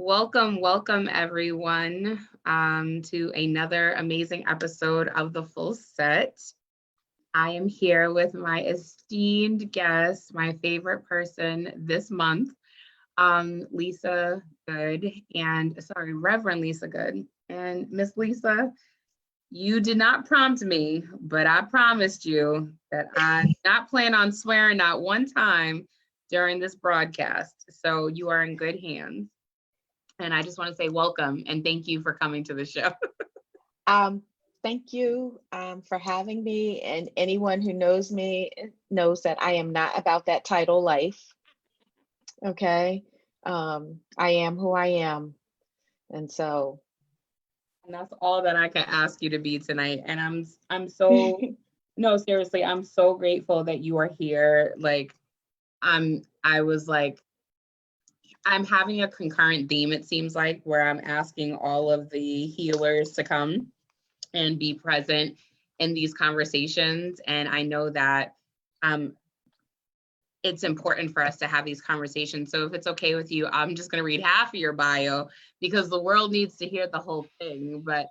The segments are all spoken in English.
Welcome everyone to another amazing episode of The Full Set. I am here with my esteemed guest, my favorite person this month, Lisa Good, Reverend Lisa Good. And Miss Lisa, you did not prompt me, but I promised you that I did not plan on swearing not one time during this broadcast. So you are in good hands. And I just want to say welcome and thank you for coming to the show. Thank you for having me. And anyone who knows me knows that I am not about that title life. Okay. I am who I am. And that's all that I can ask you to be tonight. And I'm so, no, seriously, I'm so grateful that you are here. I'm having a concurrent theme, it seems like, where I'm asking all of the healers to come and be present in these conversations. And I know that it's important for us to have these conversations. So if it's okay with you, I'm just gonna read half of your bio because the world needs to hear the whole thing. But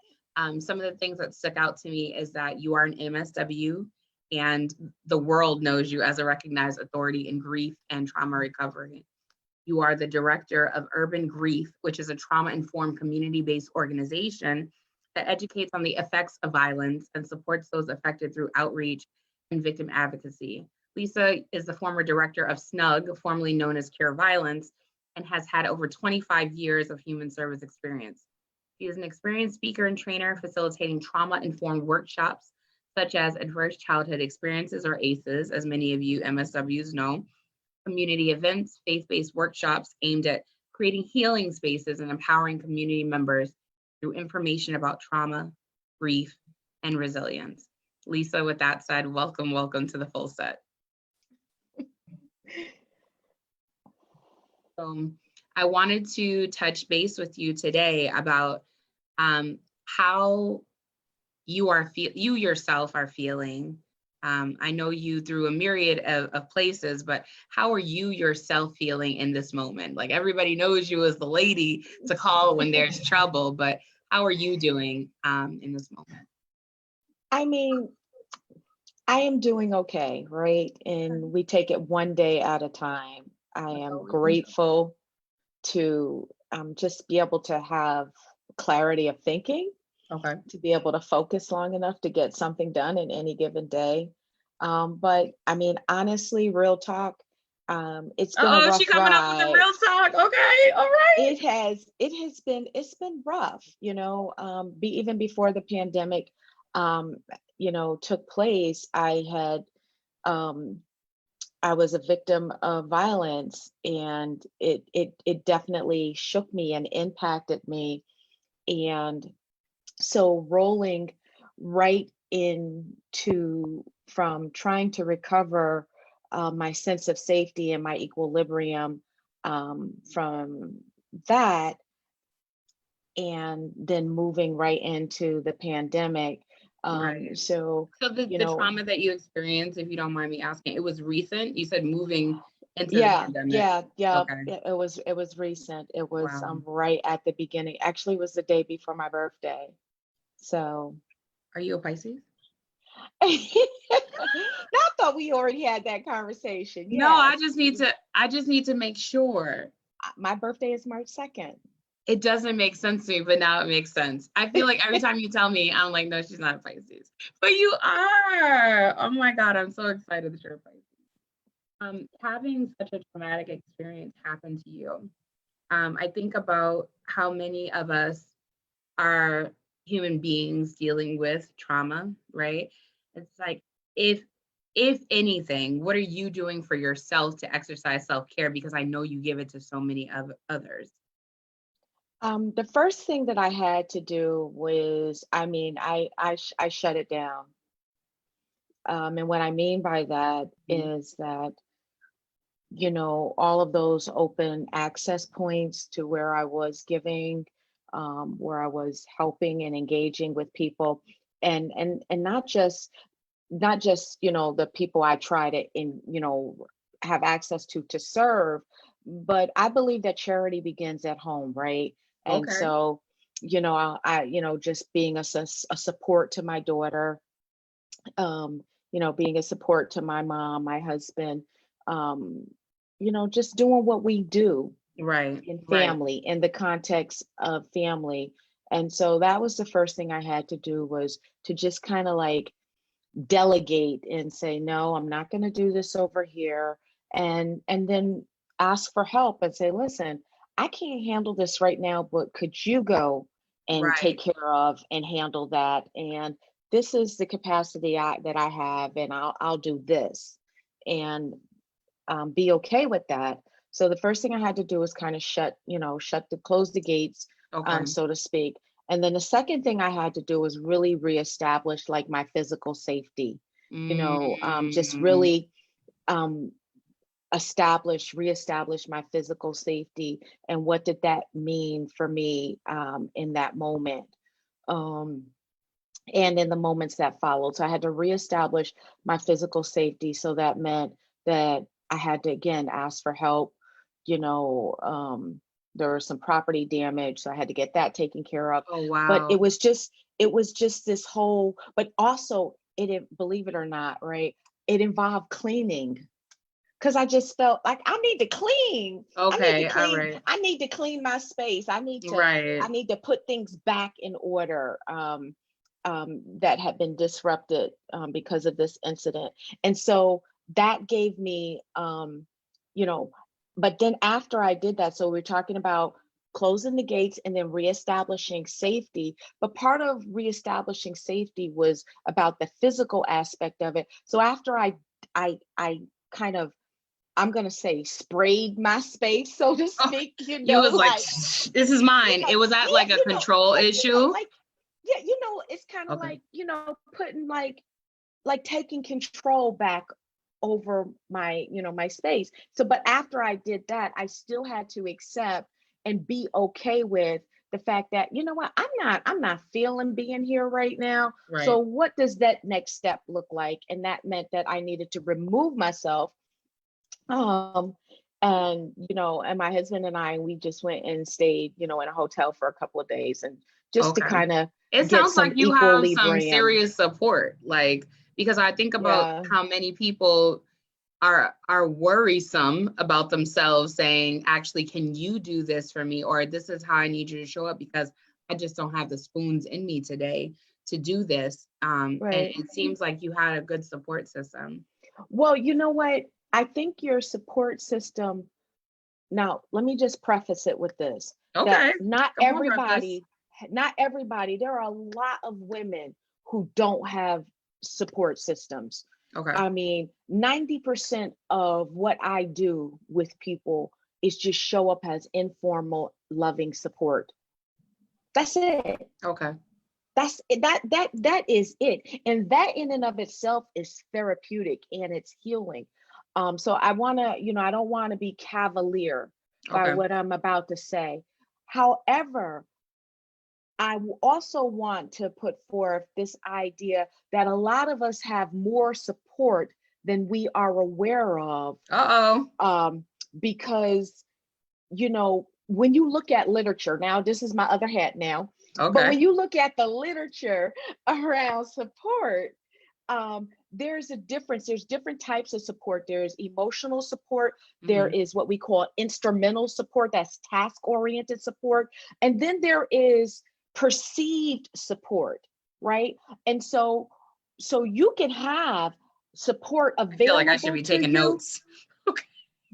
some of the things that stuck out to me is that you are an MSW and the world knows you as a recognized authority in grief and trauma recovery. You are the director of Urban Grief, which is a trauma-informed community-based organization that educates on the effects of violence and supports those affected through outreach and victim advocacy. Lisa is the former director of SNUG, formerly known as Cure Violence, and has had over 25 years of human service experience. She is an experienced speaker and trainer facilitating trauma-informed workshops, such as Adverse Childhood Experiences, or ACEs, as many of you MSWs know, community events, faith-based workshops aimed at creating healing spaces and empowering community members through information about trauma, grief, and resilience. Lisa, with that said, welcome to The Full Set. I wanted to touch base with you today about how you yourself are feeling. I know you through a myriad of places, but how are you yourself feeling in this moment? Like, everybody knows you as the lady to call when there's trouble, but how are you doing in this moment? I mean, I am doing okay, right? And we take it one day at a time. I am grateful to just be able to have clarity of thinking. Okay. To be able to focus long enough to get something done in any given day. But I mean, honestly, real talk, it's been a rough she coming ride. up with the real talk. Okay, all right. It's been rough, even before the pandemic, took place. I was a victim of violence, and it definitely shook me and impacted me. And so rolling right into from trying to recover my sense of safety and my equilibrium from that, and then moving right into the pandemic. Right. So the trauma that you experienced, if you don't mind me asking, it was recent? You said moving into the pandemic. Yeah. Okay. It was recent. It was Wow. right at the beginning. Actually, it was the day before my birthday. So, are you a Pisces? I thought we already had that conversation. Yes. No, I just need to make sure. My birthday is March 2nd. It doesn't make sense to me, but now it makes sense. I feel like every time you tell me, I'm like, no, she's not a Pisces. But you are. Oh my God, I'm so excited that you're a Pisces. Having such a traumatic experience happen to you, I think about how many of us are human beings dealing with trauma, right? It's like, if anything, what are you doing for yourself to exercise self-care? Because I know you give it to so many others. The first thing that I had to do was, I shut it down. And what I mean by that is that, all of those open access points to where I was giving, where I was helping and engaging with people, and not just the people I try to have access to serve, but I believe that charity begins at home, right? And Okay. so, just being a support to my daughter, being a support to my mom, my husband, um, just doing what we do Right. in Right. family, in the context of family. And so that was the first thing I had to do, was to just kind of like delegate and say, no, I'm not going to do this over here. And then ask for help and say, listen, I can't handle this right now, but could you go and take Right. care of and handle that? And this is the capacity that I have, and I'll do this, and be okay with that. So the first thing I had to do was kind of close the gates, Okay. so to speak. And then the second thing I had to do was really reestablish like my physical safety, just Mm, really um, reestablish my physical safety. And what did that mean for me in that moment? Um, and in the moments that followed. So I had to reestablish my physical safety. So that meant that I had to again ask for help. You know, there was some property damage, so I had to get that taken care of. oh But wow. it was just this whole, but also believe it or not, right? It involved cleaning, because I just felt like I need to clean. I need to Okay. All clean. right. I need to clean my space. I Right. need to put things back in order that had been disrupted because of this incident. And so that gave me, you know, but then after I did that, so we're talking about closing the gates and then reestablishing safety. But part of reestablishing safety was about the physical aspect of it. So after I kind of, I'm going to say, sprayed my space, so to Oh, speak, you was like, like, this is mine. yeah, It was that yeah, like a control issue? like, yeah, it's kind of Okay. like, putting like taking control back over my, my space. So, but after I did that, I still had to accept and be okay with the fact that, what, I'm not feeling being here right now. So Right. what does that next step look like? And that meant that I needed to remove myself. Um, and and my husband and we just went and stayed, in a hotel for a couple of days, and just to Okay. kind of It get sounds some like you have some equilibrium. serious support, like, because I think about Yeah. how many people are worrisome about themselves, saying, actually, can you do this for me? Or this is how I need you to show up, because I just don't have the spoons in me today to do this. And Right. it seems like you had a good support system. Well, you know what? I think your support system, now, let me just preface it with this, that Okay. Come on, Ruckus. not everybody, there are a lot of women who don't have support systems. Okay. I mean, 90% of what I do with people is just show up as informal, loving support. That's it. Okay. That is it. And that in and of itself is therapeutic and it's healing. So I want to, I don't want to be cavalier by Okay. what I'm about to say. However, also want to put forth this idea that a lot of us have more support than we are aware of, Uh-oh. because when you look at literature, now this is my other hat now, but Okay. when you look at the literature around support, there's a difference. There's different types of support. There's emotional support. There Hmm. is what we call instrumental support, that's task oriented support. And then there is perceived support, right? And so you can have support I feel like I should available be to taking you. notes. Okay.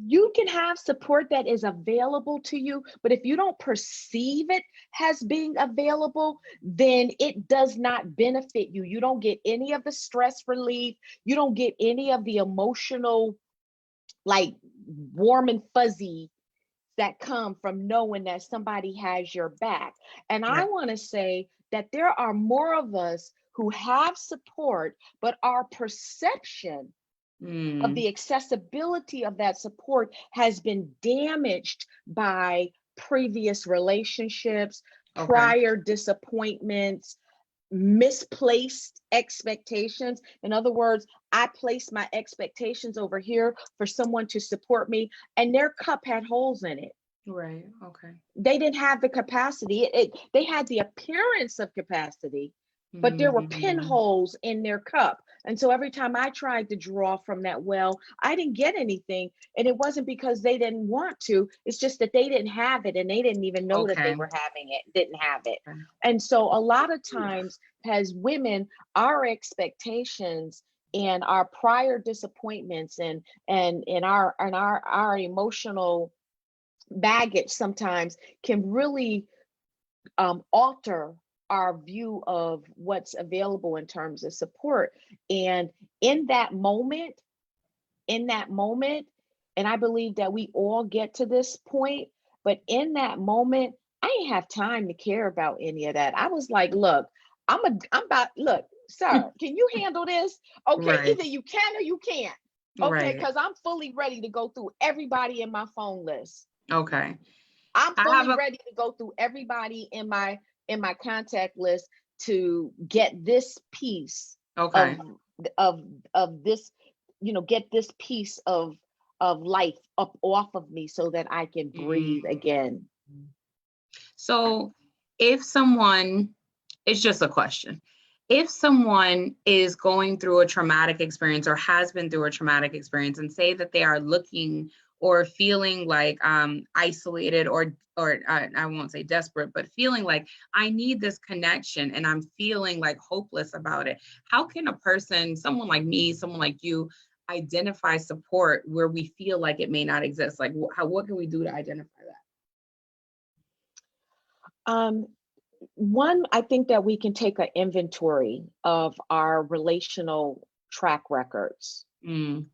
You can have support that is available to you, but if you don't perceive it as being available, then it does not benefit you. You don't get any of the stress relief. You don't get any of the emotional, like, warm and fuzzy that come from knowing that somebody has your back. And I Right. want to say that there are more of us who have support, but our perception of Mm. the accessibility of that support has been damaged by previous relationships, Okay. prior disappointments, misplaced expectations. In other words, I placed my expectations over here for someone to support me, and their cup had holes in it. Right. Okay. They didn't have the capacity. They had the appearance of capacity, but there were pinholes in their cup. And so every time I tried to draw from that well, I didn't get anything. And it wasn't because they didn't want to, it's just that they didn't have it, and they didn't even know that they were having it, didn't have it. Okay. And so a lot of times as women, our expectations and our prior disappointments and our emotional baggage sometimes can really alter our view of what's available in terms of support. And in that moment, and I believe that we all get to this point, but in that moment, I didn't have time to care about any of that. I was like, look, look, sir, can you handle this? Okay, Right. either you can or you can't. Okay, Right. because I'm fully ready to go through everybody in my phone list. Okay. I'm fully ready to go through everybody in my contact list to get this piece Okay. of this, get this piece of life up off of me so that I can breathe again. So if someone, it's just a question. If someone is going through a traumatic experience or has been through a traumatic experience, and say that they are looking or feeling like isolated or I won't say desperate, but feeling like I need this connection and I'm feeling like hopeless about it, how can a person, someone like me, someone like you, identify support where we feel like it may not exist? Like what can we do to identify that? One, I think that we can take an inventory of our relational track records. We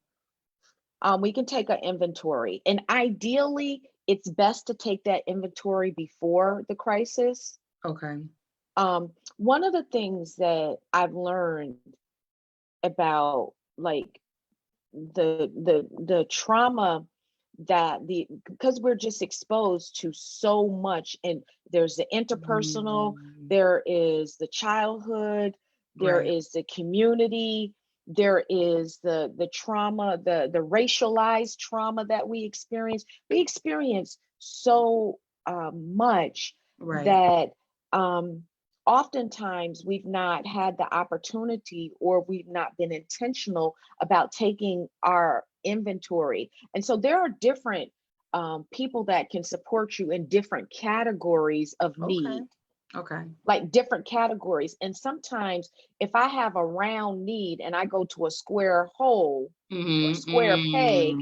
can take an inventory, and ideally, it's best to take that inventory before the crisis. Okay. One of the things that I've learned about, like, the trauma that because we're just exposed to so much, and there's the interpersonal, there is the childhood, there is the community, there is the trauma, the racialized trauma that we experience so much that oftentimes we've not had the opportunity, or we've not been intentional about taking our inventory. And so there are different people that can support you in different categories of need. Okay. Like different categories. And sometimes if I have a round need and I go to a square hole or a square peg,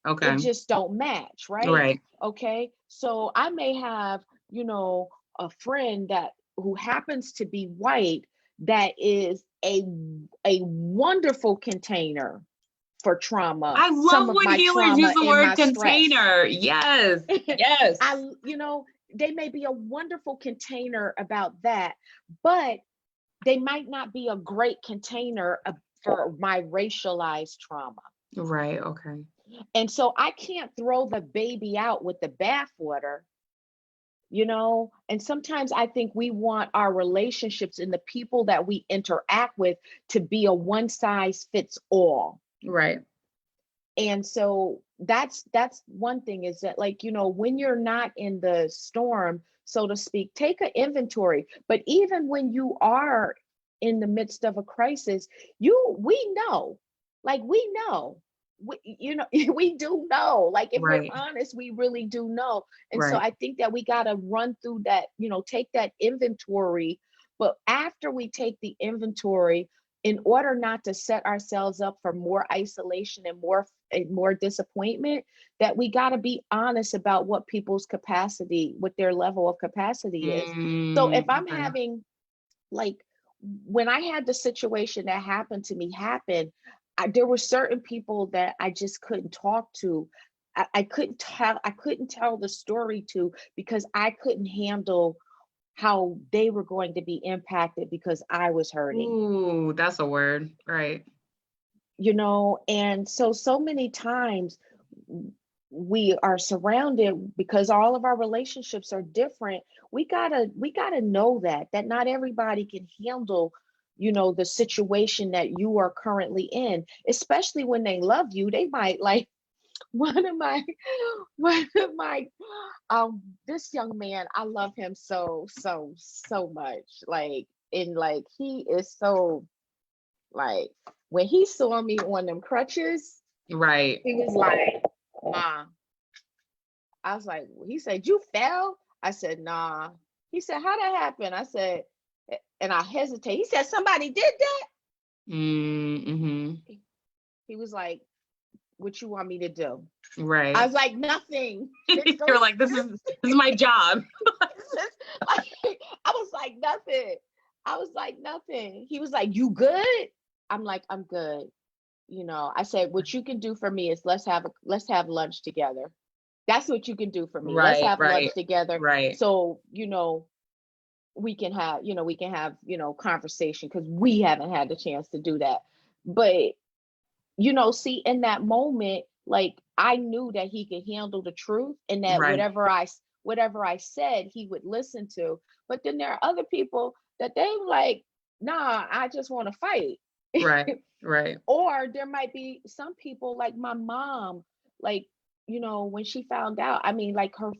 it just don't match, right? Okay. So I may have, a friend who happens to be white that is a wonderful container for trauma. I love when healers use the word container. Yes. Yes. They may be a wonderful container about that, but they might not be a great container for my racialized trauma. Right. Okay. And so I can't throw the baby out with the bathwater, and sometimes I think we want our relationships and the people that we interact with to be a one size fits all. Right. And so that's one thing, is that, like, when you're not in the storm, so to speak, take an inventory. But even when you are in the midst of a crisis, we know, we do know, like, if we're honest, we really do know. And so I think that we got to run through that, take that inventory. But after we take the inventory, in order not to set ourselves up for more isolation and more disappointment, that we got to be honest about what people's capacity, what their level of capacity is. So if I'm having, like, when I had the situation that happened to me there were certain people that I just couldn't talk to. I couldn't tell the story to, because I couldn't handle how they were going to be impacted because I was hurting. Ooh, that's a word, right? And so many times we are surrounded, because all of our relationships are different. We gotta know that not everybody can handle, the situation that you are currently in, especially when they love you. They might like one of my one of my this young man, I love him so much. Like, and like, he is so, like, when he saw me on them crutches, Right. he was like, "Ma." I was like, he said, "You fell?" I said, "Nah." He said, "How that happened?" I said, and I hesitate. He said, "Somebody did that?" Mm-hmm. He was like, "What you want me to do?" I Right. was like, "Nothing." Just go. You're like, this is my job. Like, I was like, "Nothing." I was like, "Nothing." He was like, "You good?" I'm like, "I'm good." I said, "What you can do for me is let's have lunch together. That's what you can do for me. Let's Right, have right, lunch together. right, So, we can have conversation, because we haven't had the chance to do that." But, see, in that moment, like, I knew that he could handle the truth, and that right, whatever I said, he would listen to. But then there are other people that they like, "Nah, I just want to fight." right, right, Or there might be some people, like my mom, like, when she found out, I mean, like, her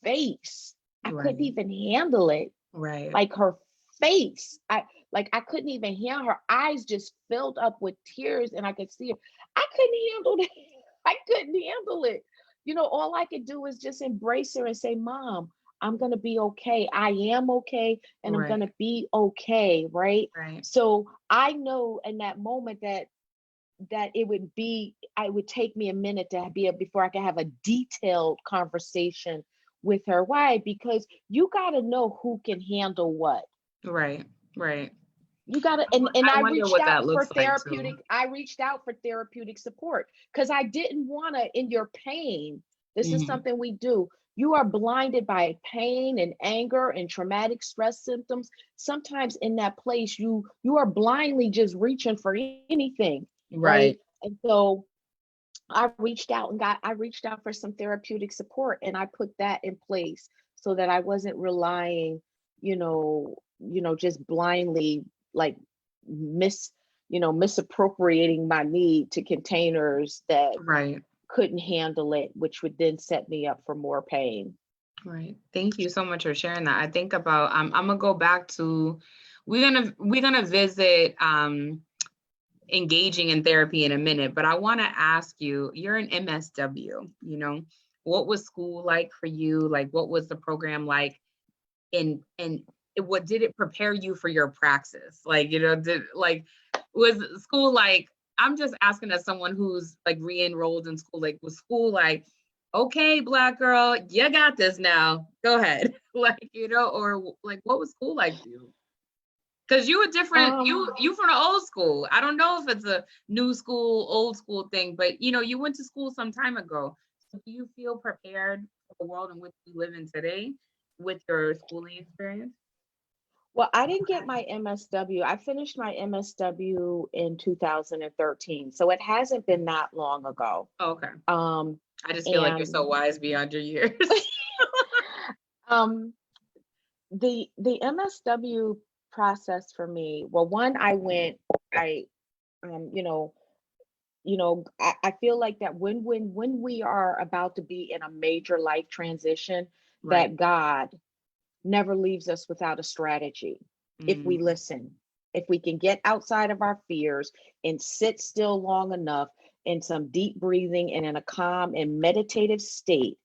face, I couldn't right, even handle it. right, Like, her face, I couldn't even handle, her eyes just filled up with tears, and I could see her. I couldn't handle that. I couldn't handle it. All I could do is just embrace her and say, "Mom, I'm gonna be okay. I am okay, and I'm right, gonna be okay." Right. right, So I know in that moment that I would take me a minute to be able, before I can have a detailed conversation with her. Why? Because you got to know who can handle what. right, right. You got to, and I I wonder reached what out that for looks like too. therapeutic support, because I didn't want to, in your pain. This is Hmm. something we do. You are blinded by pain and anger and traumatic stress symptoms. Sometimes in that place, you are blindly just reaching for anything, right? Right, And so I reached out for some therapeutic support, and I put that in place so that I wasn't relying, just blindly, like, misappropriating my need to containers that right, couldn't handle it, which would then set me up for more pain. right. Thank you so much for sharing that. I think about I'm gonna go back to we're gonna visit engaging in therapy in a minute, but I want to ask you, you're an MSW, what was school like for you? Like, what was the program like? And what did it prepare you for your praxis? Like, was school like, I'm just asking as someone who's like re-enrolled in school, like, was school like, okay, Black girl, you got this now, go ahead. Like, or like, what was school like for you? Because you were different, you Um, you from the old school. I don't know if it's a new school, old school thing, but you went to school some time ago. So do you feel prepared for the world in which we live in today with your schooling experience? well, I didn't get my MSW. I finished my MSW in 2013, so it hasn't been that long ago. Oh, okay. Um, I just feel like you're so and wise beyond your years. um, the MSW process for me, well, one, I you know, I feel like that when we are about to be in a major life transition, Right. that God never leaves us without a strategy. If we Mm, listen, if we can get outside of our fears and sit still long enough in some deep breathing and in a calm and meditative state,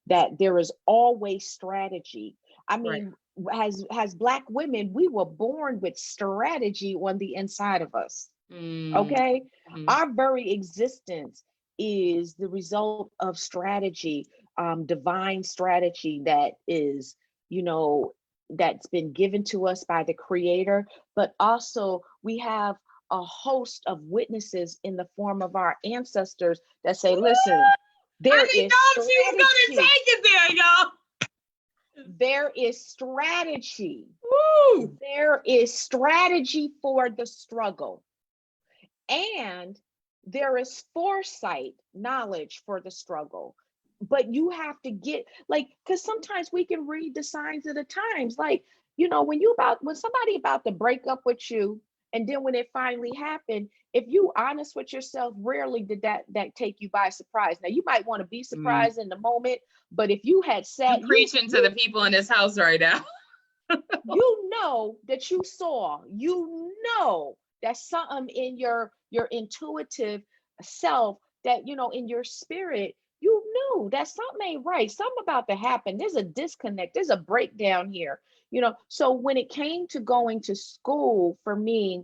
that there is always strategy. I right. mean, as Black women, we were born with strategy on the inside of us. Mm, Okay. mhm. Our very existence is the result of strategy, divine strategy that is, you know, that's been given to us by the creator. But also, we have a host of witnesses in the form of our ancestors that say, listen, I there didn't is know she was gonna strategy. take it there, y'all. There is strategy. Woo! There is strategy for the struggle. And there is foresight, knowledge for the struggle. but you have to get like, because sometimes we can read the signs of the times. Like, when somebody about to break up with you, and then when it finally happened, if you honest with yourself, rarely did that take you by surprise. Now you might want to be Mm. surprised in the moment, but if you had You sat, preaching to the people in this house right now. you know that you saw, that something in your intuitive self, that in your spirit, you knew that something ain't right, something about to happen, there's a disconnect, there's a breakdown here. So when it came to going to school for me,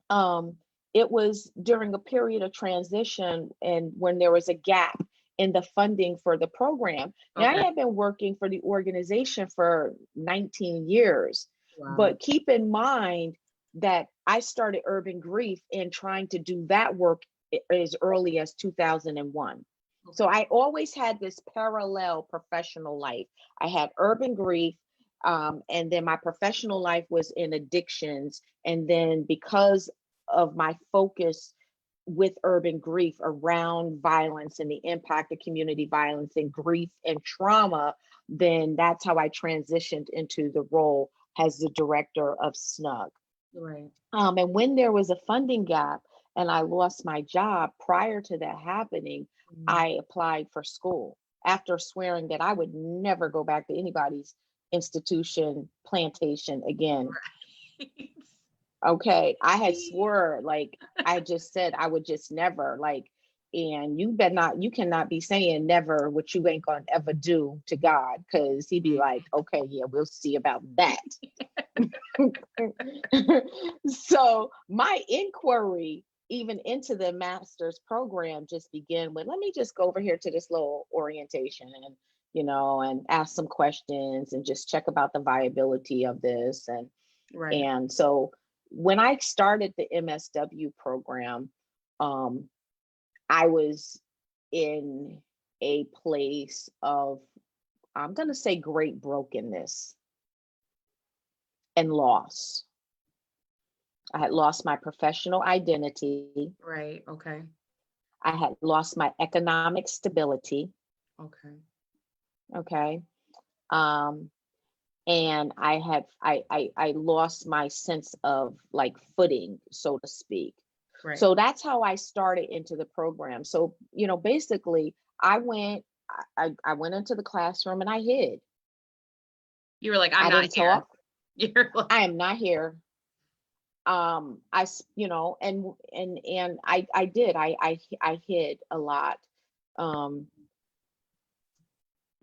um it was during a period of transition, and when there was a gap in the funding for the program. Now, I Okay. had been working for the organization for 19 years, Wow. but keep in mind that I started Urban Grief in trying to do that work as early as 2001. So Okay. I always had this parallel professional life. I had Urban Grief, and then my professional life was in addictions. And then because of my focus with Urban Grief around violence and the impact of community violence and grief and trauma, then that's how I transitioned into the role as the director of SNUG. Right. And when there was a funding gap and I lost my job prior to that happening, Mm. I applied for school after swearing that I would never go back to anybody's institution plantation again. Right. Okay. I had swore, like, I just said I would just never, like, and you cannot be saying never what you ain't gonna ever do to God, because he'd be Mm. like, okay, yeah, we'll see about that. So my inquiry even into the master's program just began with, let me just go over here to this little orientation, and ask some questions and just check about the viability of this. And Right. and so when I started the MSW program, um, I was in a place of, I'm going to say, great brokenness and loss. I had lost my professional identity. Right. Okay. I had lost my economic stability. Okay. Okay. Um, and I lost my sense of like footing, so to speak. Right. So that's how I started into the program. So, basically I went into the classroom and I hid. You were like, I'm I not didn't here. talk. You're like, I am not here. And I did. I hid a lot. Um,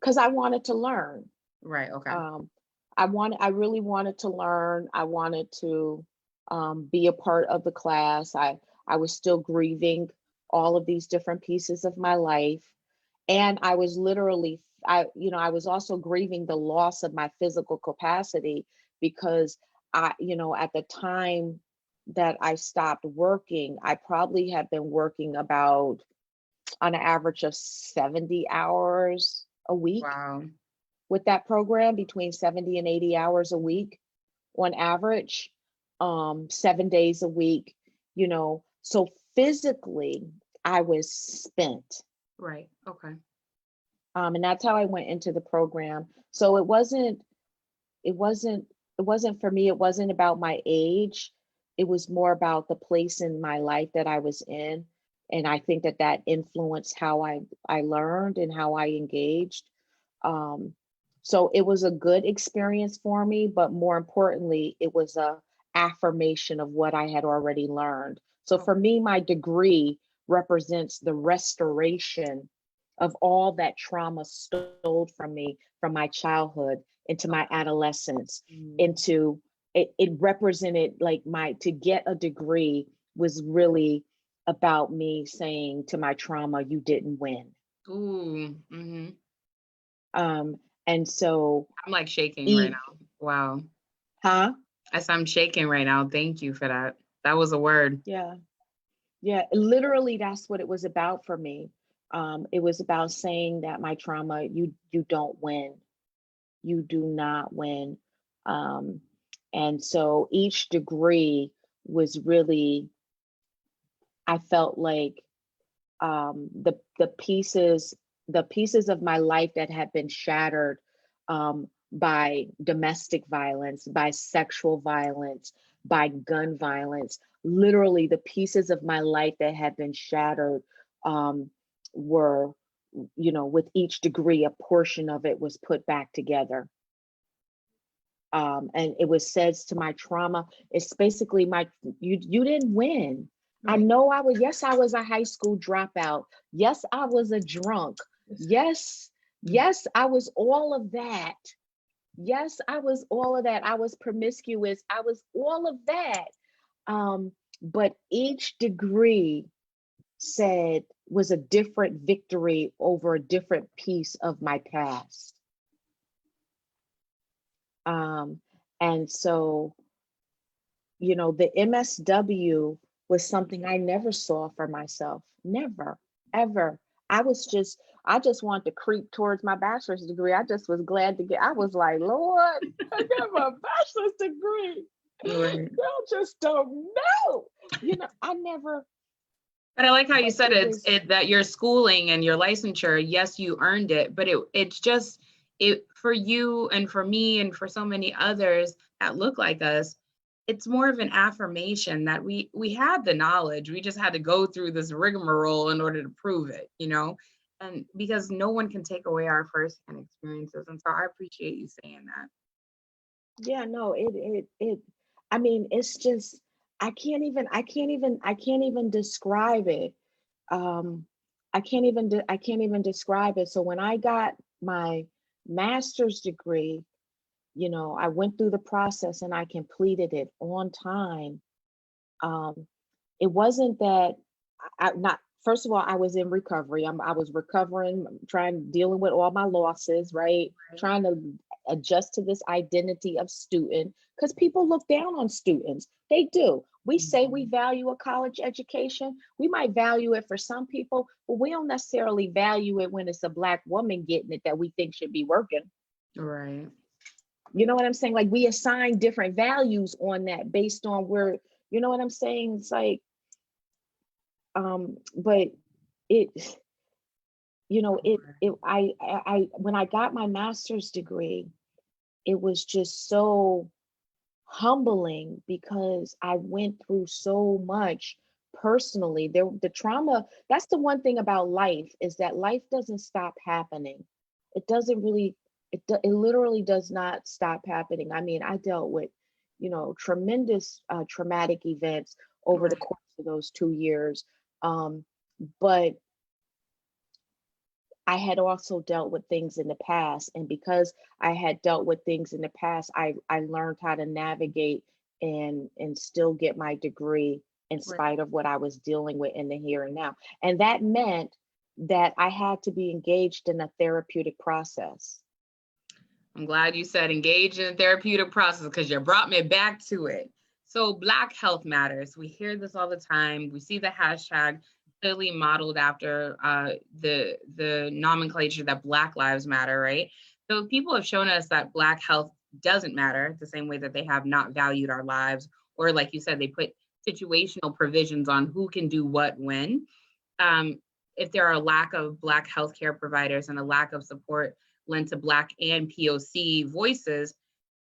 because I wanted to learn. right. Okay. Um, I really wanted to learn. I wanted to be a part of the class. I was still grieving all of these different pieces of my life. And I was literally, I was also grieving the loss of my physical capacity, because at the time that I stopped working, I probably had been working about on an average of 70 hours a week Wow. with that program, between 70 and 80 hours a week on average, 7 days a week, so physically I was spent. Right. Okay. And that's how I went into the program. So it wasn't, it wasn't for me, it wasn't about my age. It was more about the place in my life that I was in. And I think that influenced how I learned and how I engaged. Um, so it was a good experience for me, but more importantly, it was a affirmation of what I had already learned. So for Okay. me, my degree represents the restoration of all that trauma stole from me from my childhood into my Okay. adolescence, Mm. into it represented like to get a degree was really about me saying to my trauma, you didn't win. Ooh. Mm-hmm. Um, and so, I'm like shaking right e- now. Wow. huh? As I'm shaking right now. Thank you for that. That was a word. Yeah, yeah. Literally, that's what it was about for me. It was about saying that my trauma, you don't win, you do not win. Um, and so each degree was really, I felt like the pieces the pieces of my life that had been shattered by domestic violence, by sexual violence, by gun violence. Literally, the pieces of my life that had been shattered were, with each degree, a portion of it was put back together. And it was says to my trauma, it's basically you didn't win. I know yes, I was a high school dropout. Yes, I was a drunk. Yes, I was all of that. Yes, I was all of that. I was promiscuous. I was all of that. But each degree was a different victory over a different piece of my past. And so, the MSW was something I never saw for myself. Never, ever. I just wanted to creep towards my bachelor's degree. I just was glad to I was like, Lord, I got my bachelor's degree. Right. Y'all just don't know. I never. But I like how you said that your schooling and your licensure, yes, you earned it, but it's just for you and for me and for so many others that look like us, it's more of an affirmation that we had the knowledge. We just had to go through this rigmarole in order to prove it, and because no one can take away our firsthand experiences. And so I appreciate you saying that. Yeah, no, I mean, it's just, I can't even describe it. I can't even describe it. So when I got my master's degree, I went through the process and I completed it on time. It wasn't that first of all, I was in recovery. I was recovering, dealing with all my losses, right? Trying to adjust to this identity of student, because people look down on students. They do. We say we value a college education. We might value it for some people, but we don't necessarily value it when it's a Black woman getting it that we think should be working. Right. You know what I'm saying? Like, we assign different values on that based on where, you know what I'm saying? It's like, but when I got my master's degree, it was just so humbling because I went through so much personally. The trauma, that's the one thing about life, is that life doesn't stop happening. It doesn't really, it literally does not stop happening. I mean, I dealt with, tremendous traumatic events over the course of those 2 years. But I had also dealt with things in the past. And because I had dealt with things in the past, I learned how to navigate and still get my degree in spite of what I was dealing with in the here and now. And that meant that I had to be engaged in a therapeutic process. I'm glad you said engage in a therapeutic process, because you brought me back to it. So Black Health Matters. We hear this all the time. We see the hashtag clearly modeled after the nomenclature that Black Lives Matter, right? So people have shown us that Black health doesn't matter the same way that they have not valued our lives, or like you said, they put situational provisions on who can do what when. If there are a lack of Black healthcare providers and a lack of support lent to Black and POC voices,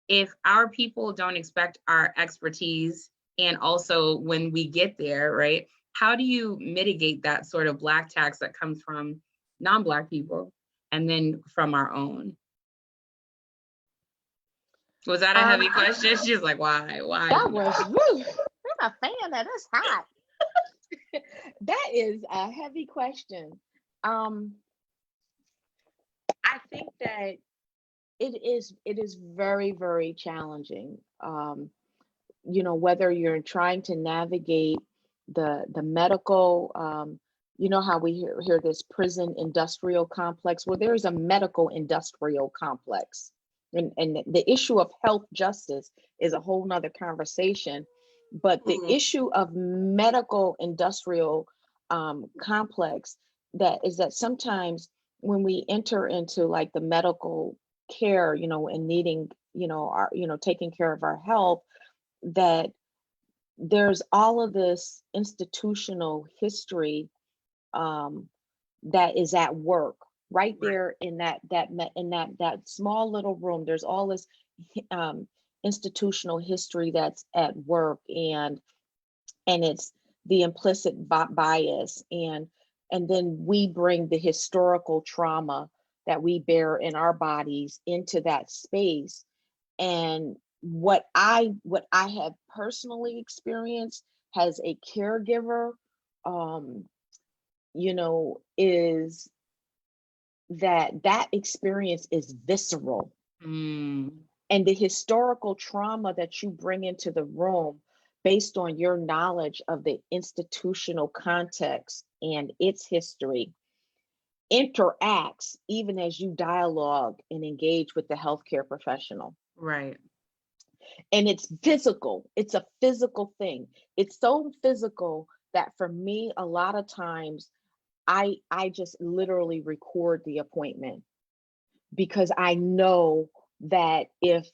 if our people don't expect our expertise, and also when we get there, right, how do you mitigate that sort of Black tax that comes from non-Black people and then from our own? Was that a heavy question? She's like, why? That was, woo, I'm a fan of this hot. That is a heavy question. I think that it is very, very challenging. Whether you're trying to navigate the medical, how we hear this prison industrial complex. Well, there is a medical industrial complex, and the issue of health justice is a whole nother conversation. But the issue of medical industrial complex, that sometimes when we enter into like the medical care, and needing, our, taking care of our health, that there's all of this institutional history that is at work. right Right. there in that small little room. There's all this institutional history that's at work, and it's the implicit bias, and then we bring the historical trauma that we bear in our bodies into that space. And what I have personally experienced as a caregiver, um is that experience is visceral, Mm, and the historical trauma that you bring into the room based on your knowledge of the institutional context and its history interacts even as you dialogue and engage with the healthcare professional. right. And it's physical, it's a physical thing. It's so physical that for me, a lot of times I just literally record the appointment, because I know that if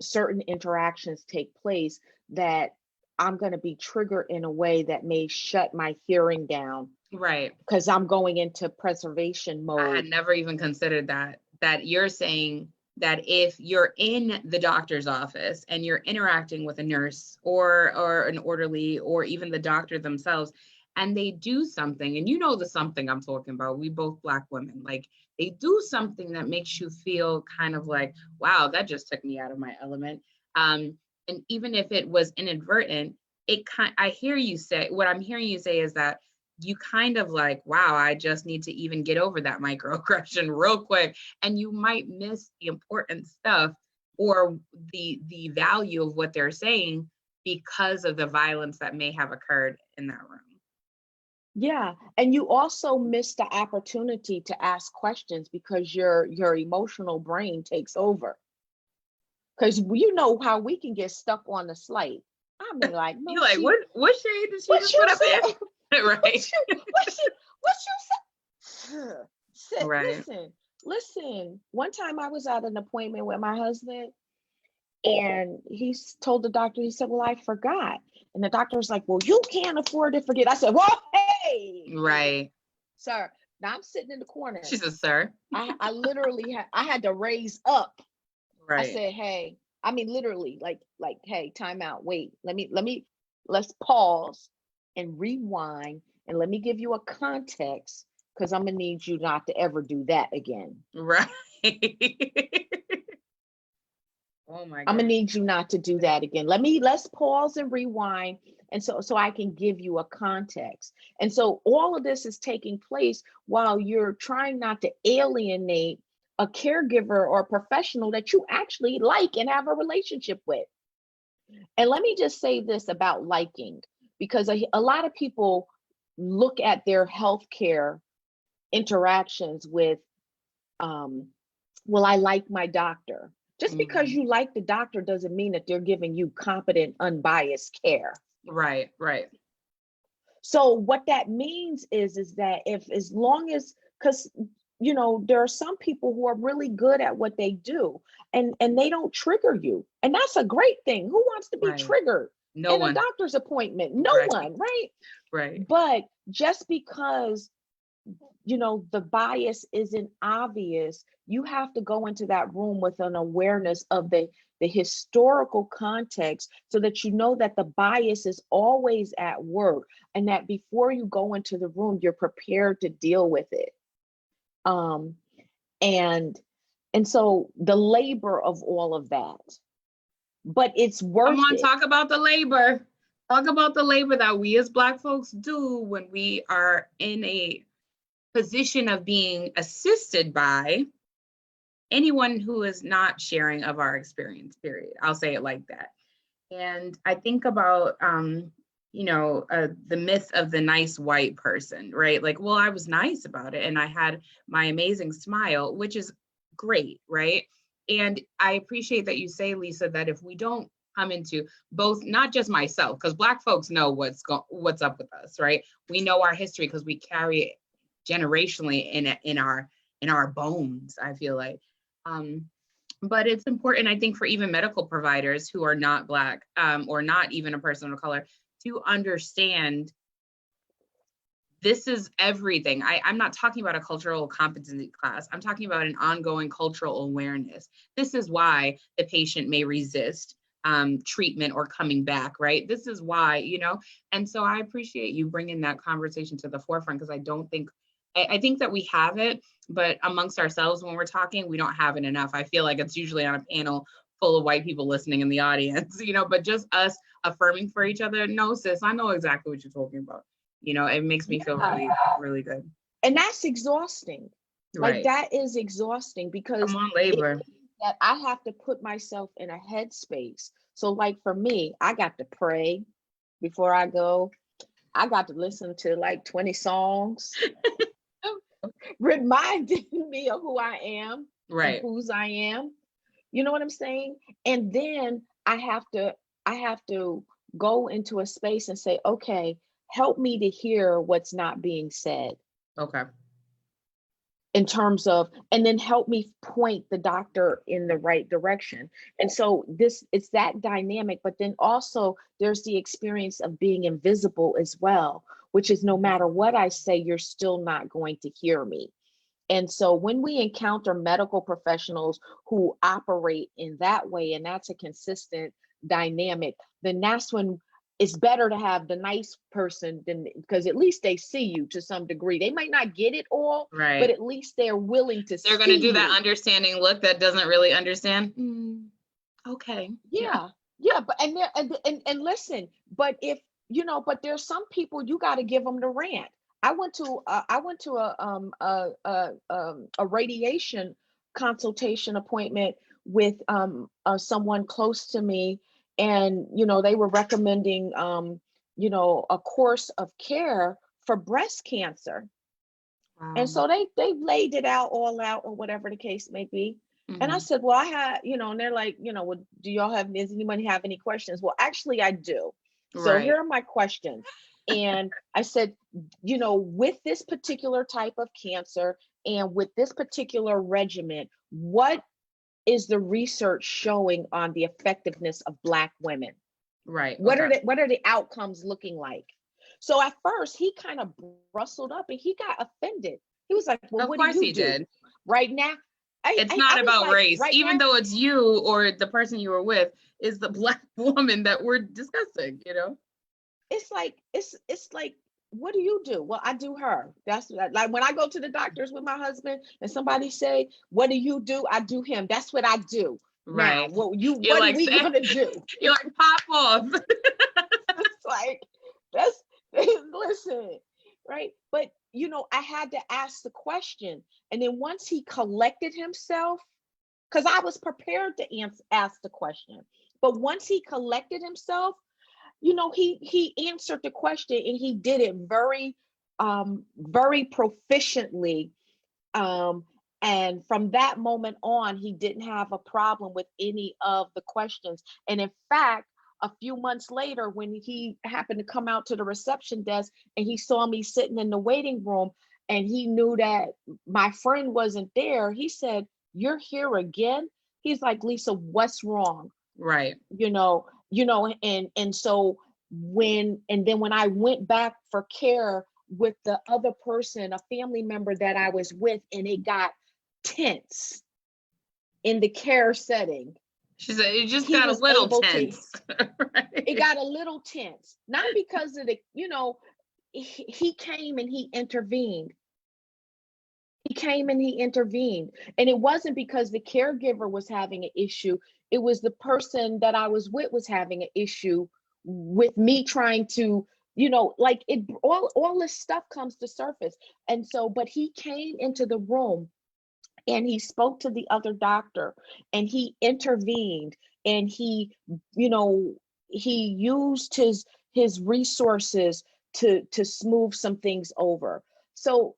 certain interactions take place, that I'm going to be triggered in a way that may shut my hearing down, Right. because I'm going into preservation I had mode. never even considered that you're saying that if you're in the doctor's office and you're interacting with a nurse or an orderly or even the doctor themselves, and they do something, and you know the something I'm talking about, we both Black women, like they do something that makes you feel kind of like, wow, that just took me out of my element. And even if it was inadvertent, I hear you say, what I'm hearing you say is that you kind of like, wow, I just need to even get over that microaggression real quick. And you might miss the important stuff or the value of what they're saying because of the violence that may have occurred in that room. Yeah, and you also miss the opportunity to ask questions because your emotional brain takes over. Because you know how we can get stuck on the slate. I mean, like, You no, like, what shade did she what just you put up said? there? Right. What you said? Sit, Right. listen. One time I was at an appointment with my husband, and told the doctor, he said, "Well, I forgot." And the doctor was like, "Well, you can't afford to forget." I said, "Well, hey, Right. sir." Now I'm sitting in the corner. She says, sir. I literally had to raise up. I Right. said, "Hey," I mean, literally, like, "Hey, time out. Wait, let's pause and rewind, and let me give you a context, because I'm gonna need you not to ever do that again. Right. Oh my I'm gonna goodness. need you not to do that again. Let's pause and rewind, and so I can give you a context." And so all of this is taking place while you're trying not to alienate a caregiver or a professional that you actually like and have a relationship with. And let me just say this about liking, because a lot of people look at their healthcare interactions with, well, I like my doctor. Just because Mhm. you like the doctor doesn't mean that they're giving you competent, unbiased care. Right. Right. So what that means is that if, as long as, because there are some people who are really good at what they do, and they don't trigger you, and that's a great thing. Who wants to be Right. triggered No in a one. doctor's appointment? No Right. one, right? Right. But just because the bias isn't obvious, you have to go into that room with an awareness of the historical context, so that you know that the bias is always at work, and that before you go into the room, you're prepared to deal with it. um and and so the labor of all of that, but it's Come worth on, it. talk about the labor. Talk about the labor that we as Black folks do when we are in a position of being assisted by anyone who is not sharing of our experience, period. I'll say it like that. And I think about, the myth of the nice white person, right? Like, well, I was nice about it and I had my amazing smile, which is great, right? And I appreciate that you say, Lisa, that if we don't come into both, not just myself, because Black folks know what's up with us, right? We know our history because we carry it generationally in our bones, I feel like. But it's important, I think, for even medical providers who are not Black, or not even a person of color, to understand this is everything. I'm not talking about a cultural competency class. I'm talking about an ongoing cultural awareness. This is why the patient may resist treatment or coming back, right? This is why, you know, and so I appreciate you bringing that conversation to the forefront, because I don't think, I think that we have it, but amongst ourselves when we're talking, we don't have it enough. I feel like it's usually on a panel full of white people listening in the audience, you know, but just us affirming for each other. No, sis, I know exactly what you're talking about. You know, it makes me feel really, really good. And that's exhausting. Like Right. that is exhausting, because Come on, labor. that I have to put myself in a headspace. So like for me, I got to pray before I go. I got to listen to like 20 songs, reminding me of who I am and Right. whose I am. You know what I'm saying? And then I have to go into a space and say, okay, help me to hear what's not being said. Okay. In terms of, and then help me point the doctor in the right direction. And so it's that dynamic, but then also there's the experience of being invisible as well, which is no matter what I say, you're still not going to hear me. And so when we encounter medical professionals who operate in that way, and that's a consistent dynamic, then that's when it's better to have the nice person, than, because at least they see you to some degree. They might not get it all, Right. but at least they're willing to They're going to do you. that understanding look that doesn't really understand. Okay. Yeah. But and listen, but if you know, but there's some people you got to give them the rant. I went to a radiation consultation appointment with someone close to me, and you know they were recommending you know a course of care for breast cancer. And so they laid it out all out, or whatever the case may be. And I said, well, I had, you know, and they're like, you know, well, do y'all have, does anybody have any questions? Well, actually I do. So here are my questions. And I said, you know, with this particular type of cancer and with this particular regimen, what is the research showing on the effectiveness of Black women? Right. What are the outcomes looking like? So at first he kind of bristled up and he got offended. He was like, well, what do you do did. right now? It's not about race, right even now, though it's you or the person you were with is the Black woman that we're discussing, you know? It's like, what do you do? Well, I do her. That's like when I go to the doctors with my husband and somebody say, what do you do? I do him. That's what I do. Right. Now, what are we gonna do? You're like, pop off. It's like, listen, right? But you know, I had to ask the question. And then once he collected himself, because I was prepared to ask the question, but once he collected himself, you know, he answered the question, and he did it very very proficiently. And from that moment on, he didn't have a problem with any of the questions. And in fact, a few months later, when he happened to come out to the reception desk and he saw me sitting in the waiting room and he knew that my friend wasn't there, he said, "You're here again?" He's like, "Lisa, what's wrong?" Right. You know, and so when I went back for care with the other person, a family member that I was with, and it got tense in the care setting. She said it just got a little tense. Right? It got a little tense, not because of the, you know, he came and he intervened. He came and he intervened. And it wasn't because the caregiver was having an issue. It was the person that I was with was having an issue with me trying to, you know, like it, all this stuff comes to surface. And so, but he came into the room and he spoke to the other doctor and he intervened, and he, you know, he used his resources to smooth some things over. So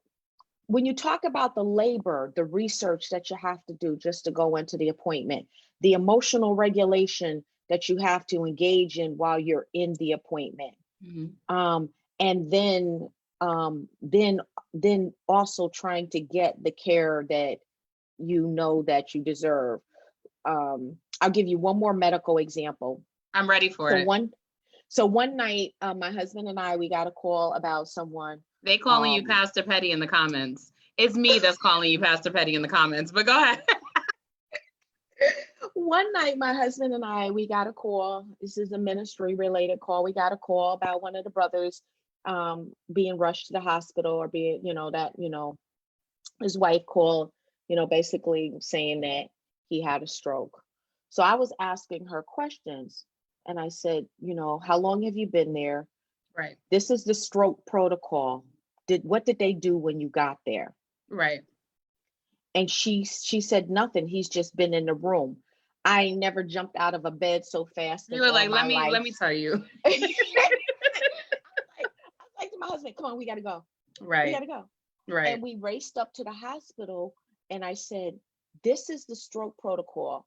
when you talk about the labor, the research that you have to do just to go into the appointment, the emotional regulation that you have to engage in while you're in the appointment, and then also trying to get the care that you know that you deserve. I'll give you one more medical example. I'm ready for it. So one night, my husband and I, we got a call about someone They calling you Pastor Petty in the comments. It's me that's calling you Pastor Petty in the comments, but go ahead. One night, my husband and I, we got a call. This is a ministry related call. We got a call about one of the brothers being rushed to the hospital, or being, his wife called, basically saying that he had a stroke. So I was asking her questions, and I said, how long have you been there? Right. This is the stroke protocol. What did they do when you got there? Right. And she said nothing. He's just been in the room. I never jumped out of a bed so fast. You were like, let me tell you. I was like to my husband, come on, we gotta go. Right. We gotta go. Right. And we raced up to the hospital, and I said, this is the stroke protocol.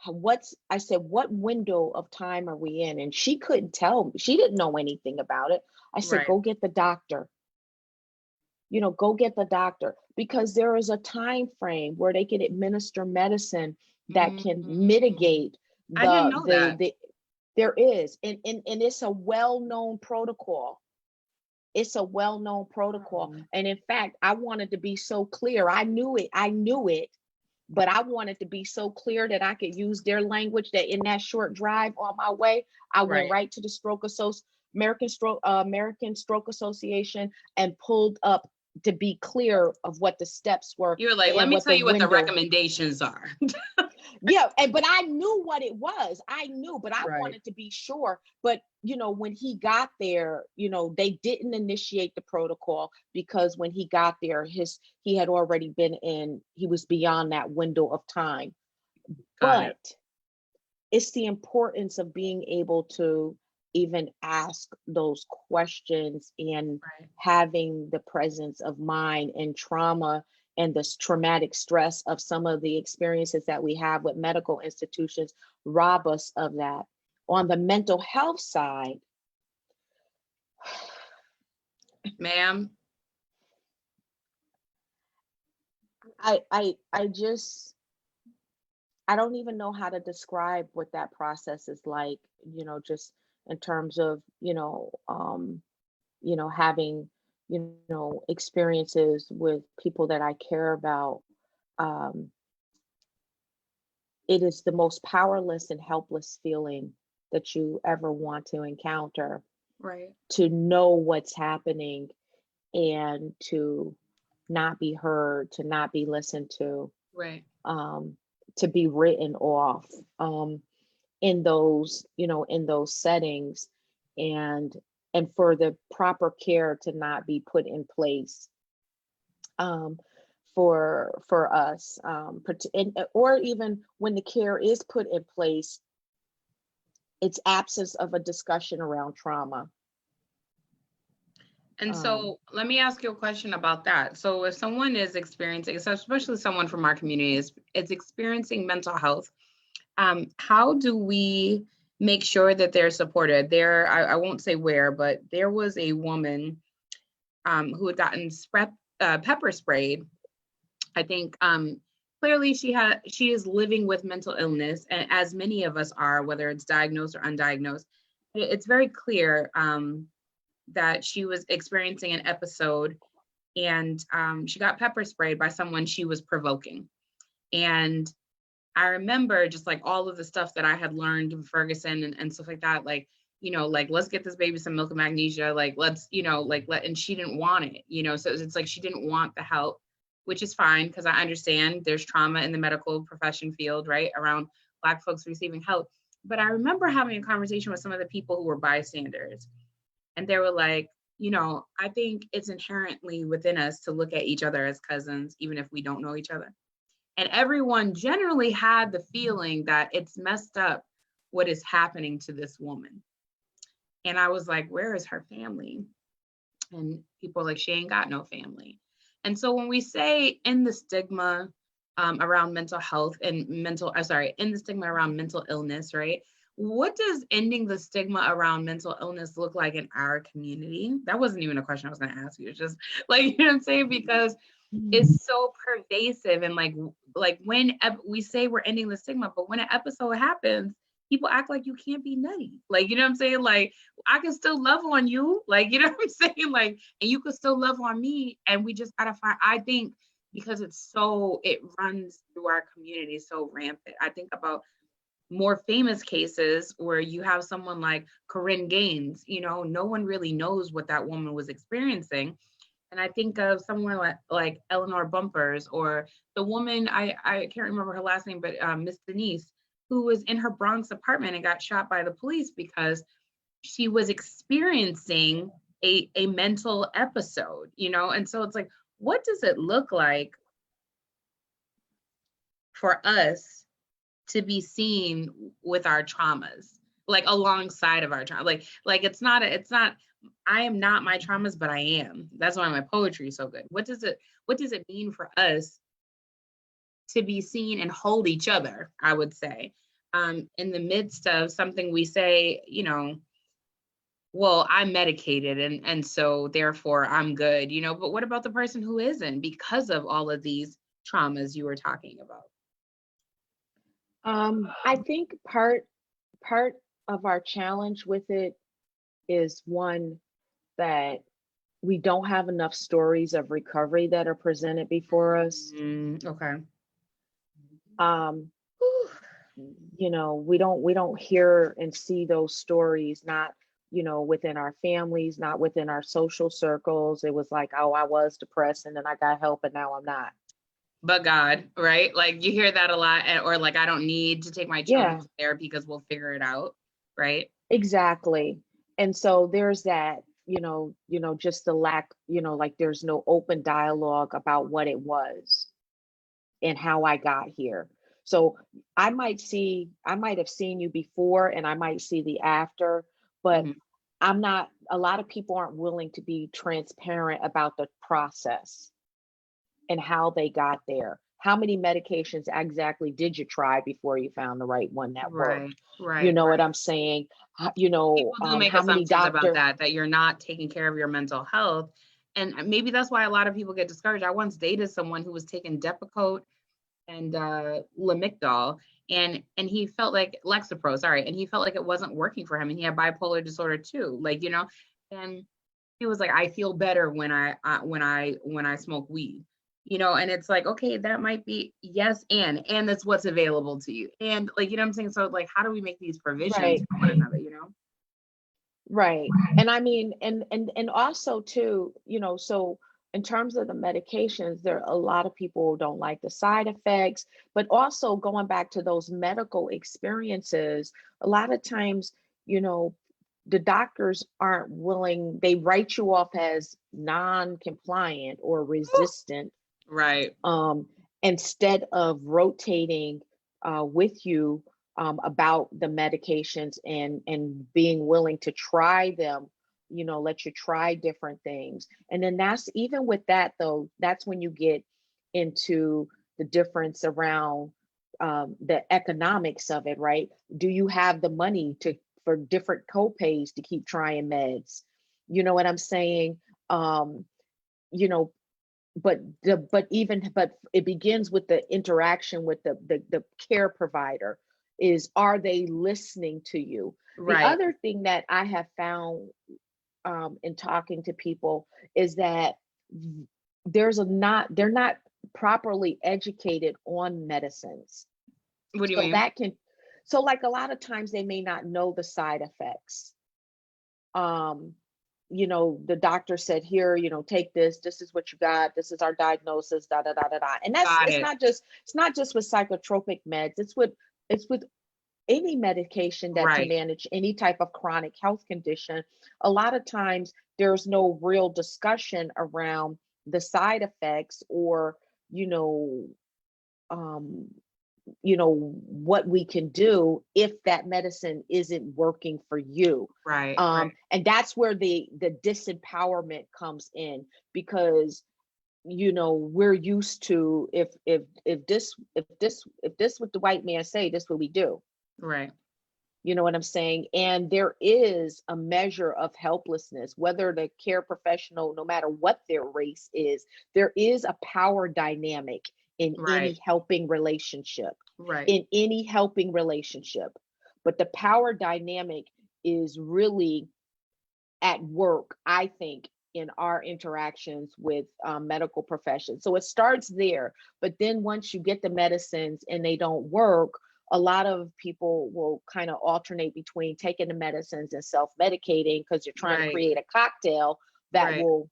What window of time are we in? And she couldn't tell me. She didn't know anything about it. I said, Right. go get the doctor. Go get the doctor, because there is a time frame where they can administer medicine that can mitigate I didn't know that. There is, and it's a well-known protocol. It's a well-known protocol. And in fact, I wanted to be so clear. I knew it, but I wanted to be so clear that I could use their language, that in that short drive on my way, I went right to the American Stroke Association and pulled up to be clear of what the steps were. You were like, let me tell you what the recommendations are. Yeah, but I knew what it was. I knew, but I wanted to be sure. But when he got there, they didn't initiate the protocol, because when he got there, he had already been in. He was beyond that window of time. But it's the importance of being able to even ask those questions, and having the presence of mind. And trauma and this traumatic stress of some of the experiences that we have with medical institutions rob us of that. On the mental health side, ma'am, I don't even know how to describe what that process is like, just in terms of, having, experiences with people that I care about. It is the most powerless and helpless feeling that you ever want to encounter. Right. To know what's happening, and to not be heard, to not be listened to. Right. To be written off in those settings, and for the proper care to not be put in place for us, or even when the care is put in place, it's absence of a discussion around trauma. And so let me ask you a question about that. So if someone is experiencing, so especially someone from our community is experiencing mental health, how do we make sure that they're supported? I won't say where, but there was a woman who had gotten pepper sprayed. I think clearly she is living with mental illness, and as many of us are, whether it's diagnosed or undiagnosed. It's very clear that she was experiencing an episode, and she got pepper sprayed by someone she was provoking. And I remember just like all of the stuff that I had learned in Ferguson and stuff like that, like, let's get this baby some milk and magnesia, like, let's, and she didn't want it, so it's like she didn't want the help, which is fine, because I understand there's trauma in the medical profession field, right, around Black folks receiving help. But I remember having a conversation with some of the people who were bystanders. And they were like, I think it's inherently within us to look at each other as cousins, even if we don't know each other. And everyone generally had the feeling that it's messed up what is happening to this woman. And I was like, where is her family? And people are like, she ain't got no family. And so when we say in the stigma around mental health and in the stigma around mental illness, right? What does ending the stigma around mental illness look like in our community? That wasn't even a question I was going to ask you. It's just like, you know what I'm saying? Because it's so pervasive. And like when we say we're ending the stigma, but when an episode happens, people act like you can't be nutty. Like, you know what I'm saying? Like, I can still love on you. Like, you know what I'm saying? Like, and you could still love on me. And we just gotta find, I think because it runs through our community so rampant. I think about more famous cases where you have someone like Corinne Gaines, no one really knows what that woman was experiencing. And I think of someone like Eleanor Bumpers, or the woman, I can't remember her last name, but Miss Denise, who was in her Bronx apartment and got shot by the police because she was experiencing a mental episode, And so it's like, what does it look like for us to be seen with our traumas, like alongside of our trauma? Like it's not, I am not my traumas, but I am. That's why my poetry is so good. What does it mean for us to be seen and hold each other, I would say, in the midst of something we say, well, I'm medicated and so therefore I'm good, but what about the person who isn't, because of all of these traumas you were talking about? I think part of our challenge with it is one, that we don't have enough stories of recovery that are presented before us. Okay. We don't hear and see those stories, not within our families, not within our social circles. It was like, oh, I was depressed and then I got help and now I'm not. But God, right? Like you hear that a lot, or like, I don't need to take my children to therapy because we'll figure it out, right? Exactly. And so there's that, just the lack, like there's no open dialogue about what it was and how I got here. So I might have seen you before and I might see the after, but a lot of people aren't willing to be transparent about the process and how they got there. How many medications exactly did you try before you found the right one that worked? Right. You know what I'm saying? People do make how many assumptions about that you're not taking care of your mental health. And maybe that's why a lot of people get discouraged. I once dated someone who was taking Depakote and Lamictal, and he felt like Lexapro, sorry, and he felt like it wasn't working for him, and he had bipolar disorder too, like, and he was like, I feel better when I smoke weed, and it's like, okay, that might be, yes, and that's what's available to you, and like, what I'm saying? So like, how do we make these provisions for one another, Right. And I mean, and also too, so in terms of the medications, there are a lot of people who don't like the side effects, but also going back to those medical experiences, a lot of times, the doctors aren't willing, they write you off as non-compliant or resistant. Right. Instead of rotating with you about the medications and being willing to try them, let you try different things. And then that's, even with that though, that's when you get into the difference around the economics of it, right? Do you have the money for different co-pays to keep trying meds? You know what I'm saying? But it begins with the interaction with the care provider. Are they listening to you? Right. The other thing that I have found in talking to people is that they're not properly educated on medicines. What do you mean? So like a lot of times they may not know the side effects. The doctor said, here, take this is what you got, this is our diagnosis, da da da da da. And it's not just with psychotropic meds, it's with any medication that to manage any type of chronic health condition. A lot of times there's no real discussion around the side effects, or what we can do if that medicine isn't working for you. Right. And that's where the disempowerment comes in, because we're used to, if this what the white man say, this what we do. Right. You know what I'm saying? And there is a measure of helplessness, whether the care professional, no matter what their race is, there is a power dynamic in any helping relationship. Right. In any helping relationship. but the power dynamic is really at work, I think, in our interactions with medical professions. So it starts there, but then once you get the medicines and they don't work, a lot of people will kind of alternate between taking the medicines and self-medicating because you're trying to Right. create a cocktail that Right. will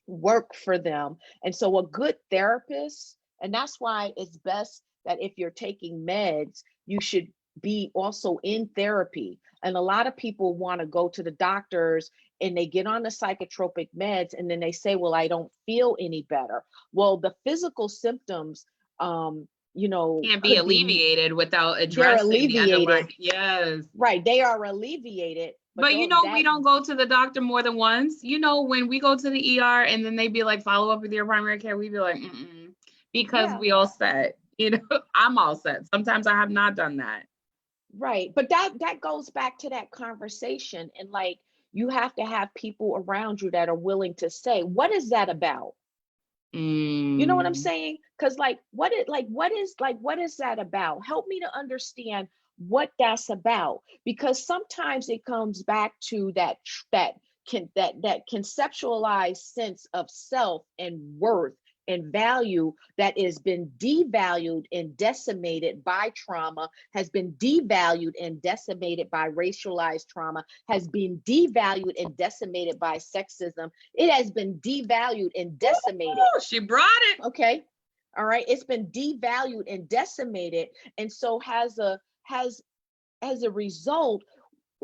work for them. And so a good therapist, and that's why it's best that if you're taking meds, you should be also in therapy. And a lot of people want to go to the doctors and they get on the psychotropic meds and then they say, well, I don't feel any better. Well, the physical symptoms, Can't be could be, alleviated without they're addressing the underlying. alleviated. Yes. Right. They are alleviated, but But we don't go to the doctor more than once. When we go to the ER and then they be like, follow up with your primary care, we be like, because yeah. we all set. I'm all set. Sometimes I have not done that. Right. But that goes back to that conversation. And like, you have to have people around you that are willing to say, what is that about? You know what I'm saying? Because what is that about? Help me to understand what that's about. Because sometimes it comes back to that conceptualized sense of self and worth and value that has been devalued and decimated by trauma, has been devalued and decimated by racialized trauma, has been devalued and decimated by sexism. It has been devalued and decimated. Ooh, she brought it. Okay. All right. It's been devalued and decimated. And so as a result,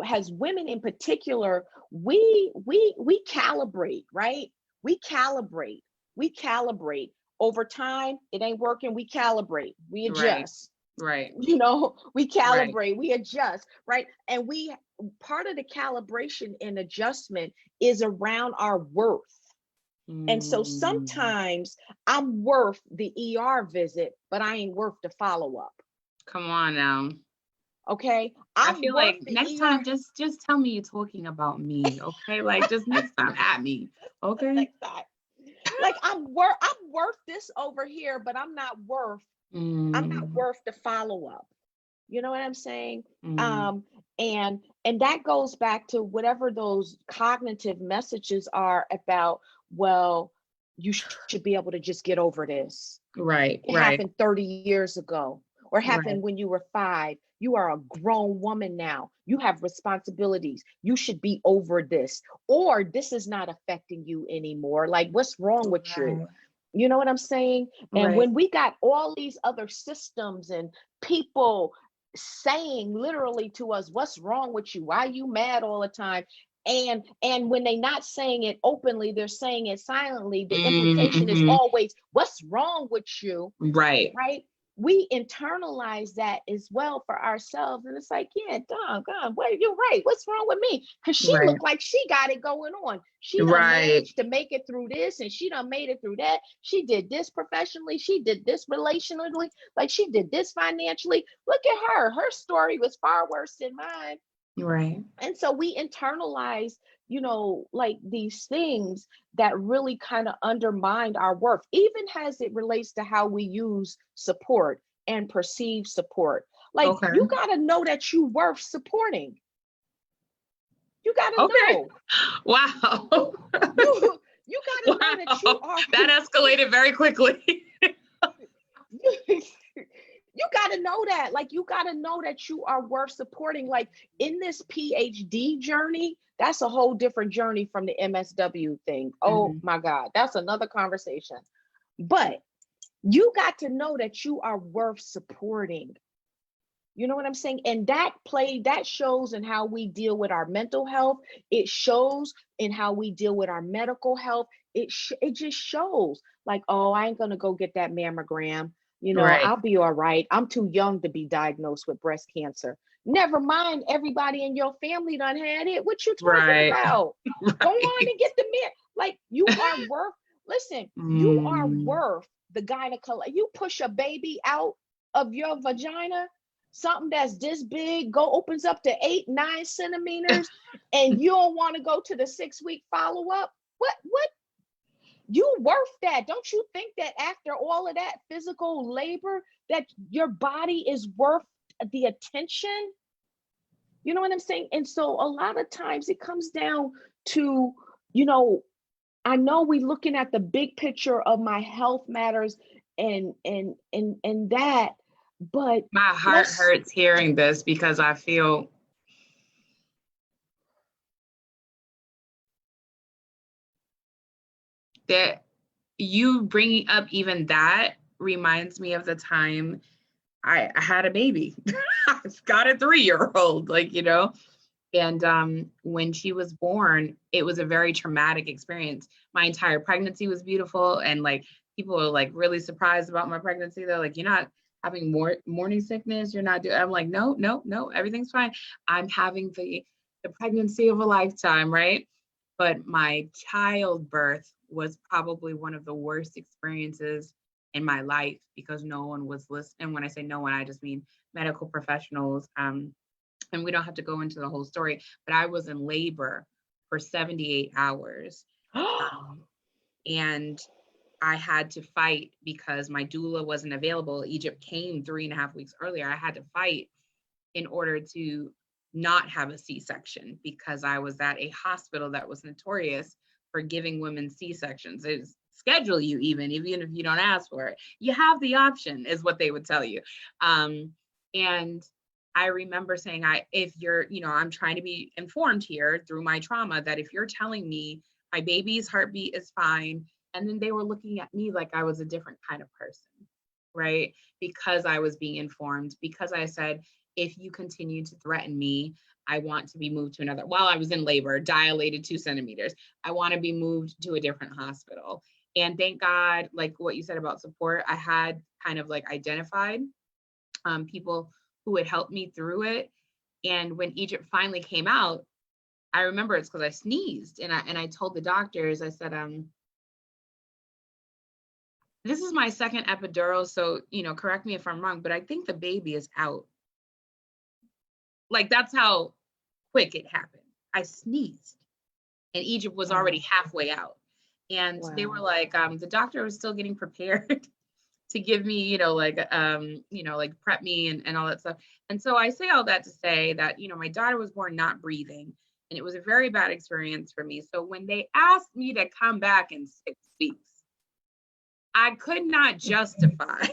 as women in particular, we calibrate, right? We calibrate over time. It ain't working. We calibrate, we adjust, right. We calibrate, right. We adjust, right? And part of the calibration and adjustment is around our worth. And so sometimes I'm worth the ER visit, but I ain't worth the follow-up. Come on now. Okay. I feel like next time, just tell me you're talking about me. Okay. Like just next time at me. Okay. Next time. Like I'm worth this over here, but I'm not worth the follow-up. You know what I'm saying? And that goes back to whatever those cognitive messages are about. Well, you should be able to just get over this. Right. It happened 30 years ago, or happened when you were 5. You are a grown woman now. You have responsibilities. You should be over this, or this is not affecting you anymore. Like, what's wrong with you? You know what I'm saying? And when we got all these other systems and people saying literally to us, what's wrong with you? Why are you mad all the time? And when they're not saying it openly, they're saying it silently. The implication is always, what's wrong with you? Right. We internalize that as well for ourselves. And it's like, yeah, God, well, you're right. What's wrong with me? Because she looked like she got it going on. She done managed to make it through this, and she done made it through that. She did this professionally. She did this relationally. Like, she did this financially. Look at her. Her story was far worse than mine. Right. And so we internalize, like these things that really kind of undermine our worth, even as it relates to how we use support and perceive support. Like, you got to know that you're worth supporting. You got to know. Wow. You got to know that you are. That escalated very quickly. You got to know that. Like, you got to know that you are worth supporting. Like, in this PhD journey, that's a whole different journey from the MSW thing. Oh my God, that's another conversation. But you got to know that you are worth supporting. You know what I'm saying? And that shows in how we deal with our mental health. It shows in how we deal with our medical health. It just shows like, oh, I ain't going to go get that mammogram. I'll be all right. I'm too young to be diagnosed with breast cancer. Never mind, everybody in your family done had it. What you talking about? Go on and get the like, you are worth, listen, you are worth the gynecology. You push a baby out of your vagina, something that's this big, opens up to 8-9 centimeters, and you don't want to go to the 6-week follow-up. What? You worth that. Don't you think that after all of that physical labor, that your body is worth the attention? You know what I'm saying? And so a lot of times it comes down to, you know, I know we looking at the big picture of my health matters and that, but My heart let's hurts hearing this because I feel that you bringing up even that reminds me of the time I had a baby. I've got a 3-year-old, like, you know, and when she was born, it was a very traumatic experience. My entire pregnancy was beautiful, and like people were like really surprised about my pregnancy. They're like, "You're not having more morning sickness. You're not doing." I'm like, "No, no, no, everything's fine. I'm having the pregnancy of a lifetime, right?" But my childbirth was probably one of the worst experiences in my life because no one was listening. And when I say no one, I just mean medical professionals. And we don't have to go into the whole story, but I was in labor for 78 hours. And I had to fight because my doula wasn't available. Egypt came 3.5 weeks earlier. I had to fight in order to not have a C-section because I was at a hospital that was notorious for giving women C-sections. It schedule you even if you don't ask for it. You have the option, is what they would tell you. And I remember saying, if you're, I'm trying to be informed here through my trauma, that if you're telling me my baby's heartbeat is fine, and then they were looking at me like I was a different kind of person, right? Because I was being informed, because I said, if you continue to threaten me, I want to be moved to another, while I was in labor, dilated 2 centimeters, I want to be moved to a different hospital. And thank God, like what you said about support, I had kind of like identified people who would help me through it. And when Egypt finally came out, I remember it's because I sneezed, and I told the doctors, I said, this is my second epidural, so correct me if I'm wrong, but I think the baby is out. Like, that's how quick it happened. I sneezed, and Egypt was already halfway out. And they were like, the doctor was still getting prepared to give me, like prep me and all that stuff. And so I say all that to say that, my daughter was born not breathing, and it was a very bad experience for me. So when they asked me to come back in 6 weeks, I could not justify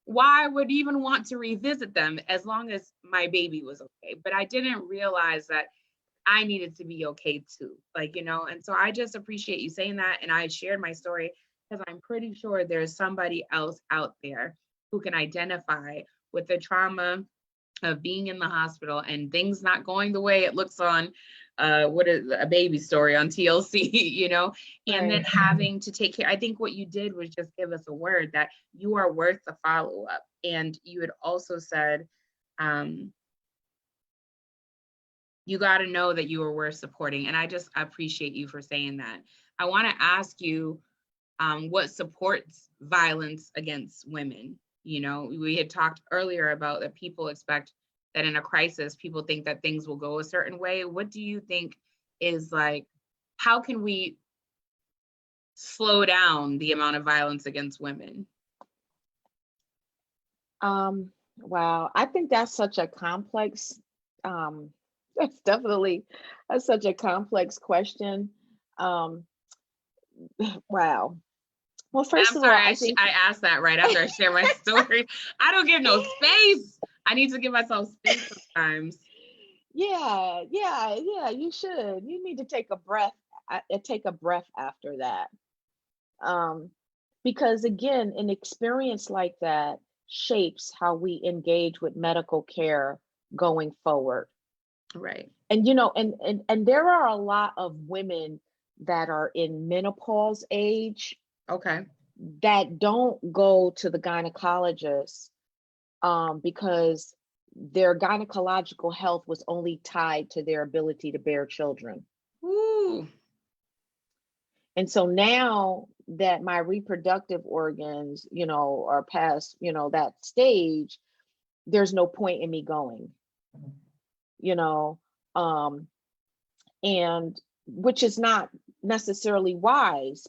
why I would even want to revisit them as long as my baby was okay. But I didn't realize that I needed to be okay too, and so I just appreciate you saying that. And I shared my story because I'm pretty sure there's somebody else out there who can identify with the trauma of being in the hospital and things not going the way it looks on what is a baby story on TLC, and then having to take care. I think what you did was just give us a word that you are worth the follow-up. And you had also said, you got to know that you are worth supporting. And I just appreciate you for saying that. I want to ask you what supports violence against women. We had talked earlier about that people expect that in a crisis, people think that things will go a certain way. What do you think is how can we slow down the amount of violence against women? Wow, I think that's such a complex, that's such a complex question. Wow. Well, first I'm of all, sorry, I asked that right after I share my story. I don't give no space. I need to give myself space sometimes. Yeah, you should. You need to take a breath after that. Because again, an experience like that shapes how we engage with medical care going forward. Right. And and there are a lot of women that are in menopause age, okay, that don't go to the gynecologist because their gynecological health was only tied to their ability to bear children. Ooh. And so now that my reproductive organs, are past, that stage, there's no point in me going, and which is not necessarily wise,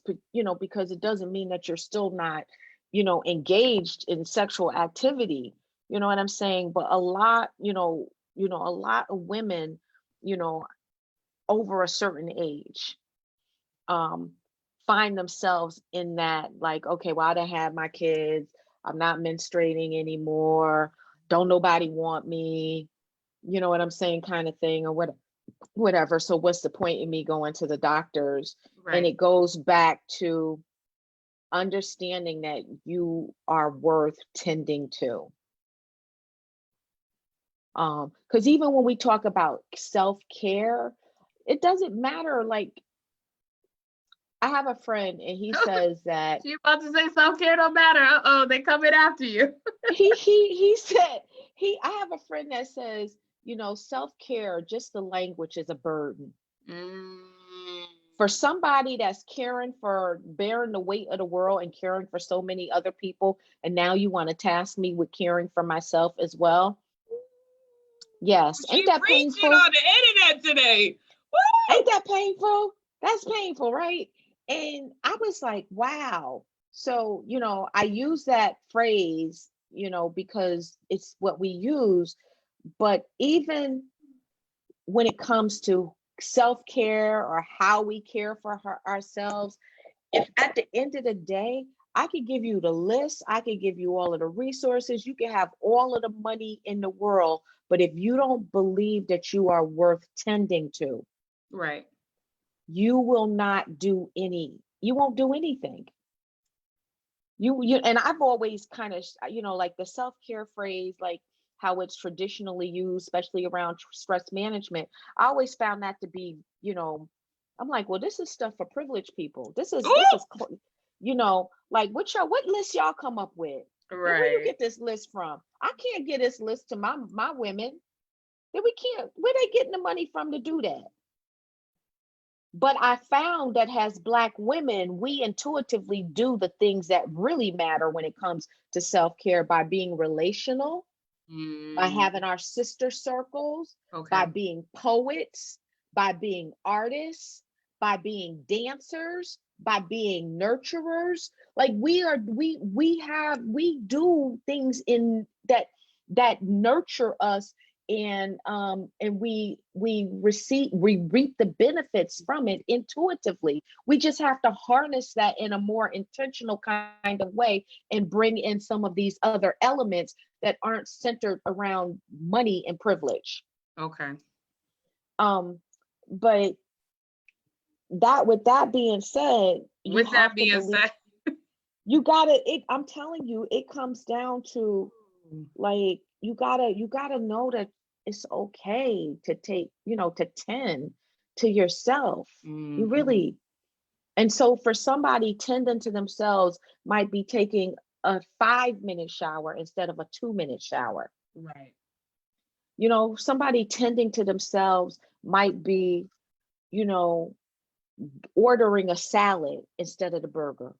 because it doesn't mean that you're still not, engaged in sexual activity. You know what I'm saying? But a lot, a lot of women, over a certain age, um, find themselves in that, like, okay, well, I done had my kids, I'm not menstruating anymore, don't nobody want me, you know what I'm saying, kind of thing, or whatever. So what's the point in me going to the doctors? And Right. it goes back to understanding that you are worth tending to. Because even when we talk about self-care, it doesn't matter. Like, I have a friend and he says that She about to say self-care don't matter. Uh-oh, they coming after you. he said I have a friend that says, self-care, just the language is a burden. Mm, For somebody that's caring for bearing the weight of the world and caring for so many other people, and now you want to task me with caring for myself as well. Yes. she Ain't that preaching painful? on the internet today. Ain't Woo! that painful? That's painful, right? And I was like, wow. So, I use that phrase, because it's what we use. But even when it comes to self-care or how we care for ourselves, if at the end of the day, I could give you the list, I could give you all of the resources, you can have all of the money in the world, but if you don't believe that you are worth tending to, Right. you will not do you won't do anything. You and I've always kind of, like the self-care phrase, like how it's traditionally used, especially around stress management. I always found that to be, I'm like, well, this is stuff for privileged people. Like what list y'all come up with? And where you Right. get this list from? I can't get this list to my women. Then we can't. Where they getting the money from to do that? But I found that as Black women, we intuitively do the things that really matter when it comes to self-care by being relational, by Mm, having our sister circles, by okay. being poets, by being artists, by being dancers, by being nurturers. Like we do things in that nurture us, and we reap the benefits from it intuitively. We just have to harness that in a more intentional kind of way and bring in some of these other elements that aren't centered around money and privilege. Okay. Um, but with that being said, you With that have to being believe, said, I'm telling you, it comes down to, like, you gotta know that it's okay to take, to tend to yourself. You mm-hmm. really, and so for somebody, tending to themselves might be taking a 5-minute shower instead of a 2-minute shower. Right. Somebody tending to themselves might be, you know, ordering a salad instead of the burger.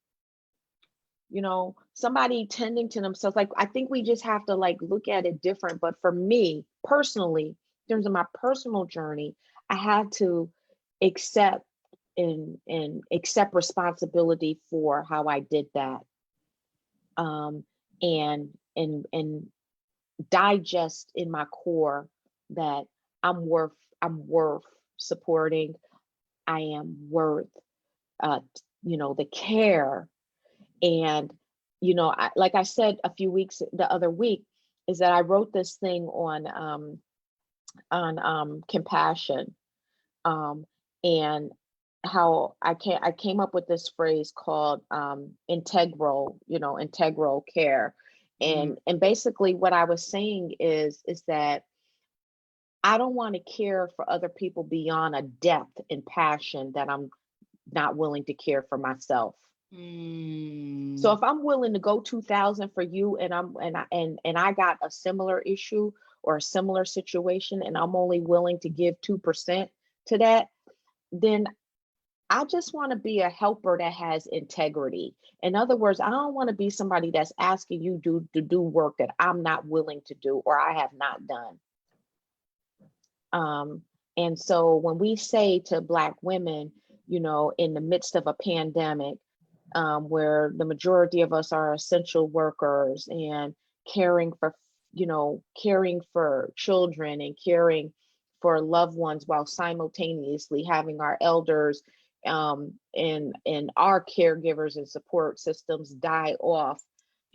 Somebody tending to themselves. Like, I think we just have to, like, look at it different. But for me personally, in terms of my personal journey, I had to accept and accept responsibility for how I did that. And digest in my core that I'm worth supporting. I am worth the care. And like I said the other week, is that I wrote this thing on compassion, and how I came up with this phrase called integral care. Mm, And basically what I was saying is that I don't want to care for other people beyond a depth and passion that I'm not willing to care for myself. So mm, if I'm willing to go 2,000 for you, and I got a similar issue or a similar situation, and I'm only willing to give 2% to that, then I just want to be a helper that has integrity. In other words, I don't want to be somebody that's asking you to do work that I'm not willing to do or I have not done. And so when we say to Black women, in the midst of a pandemic, where the majority of us are essential workers and caring for, caring for children and caring for loved ones while simultaneously having our elders and our caregivers and support systems die off.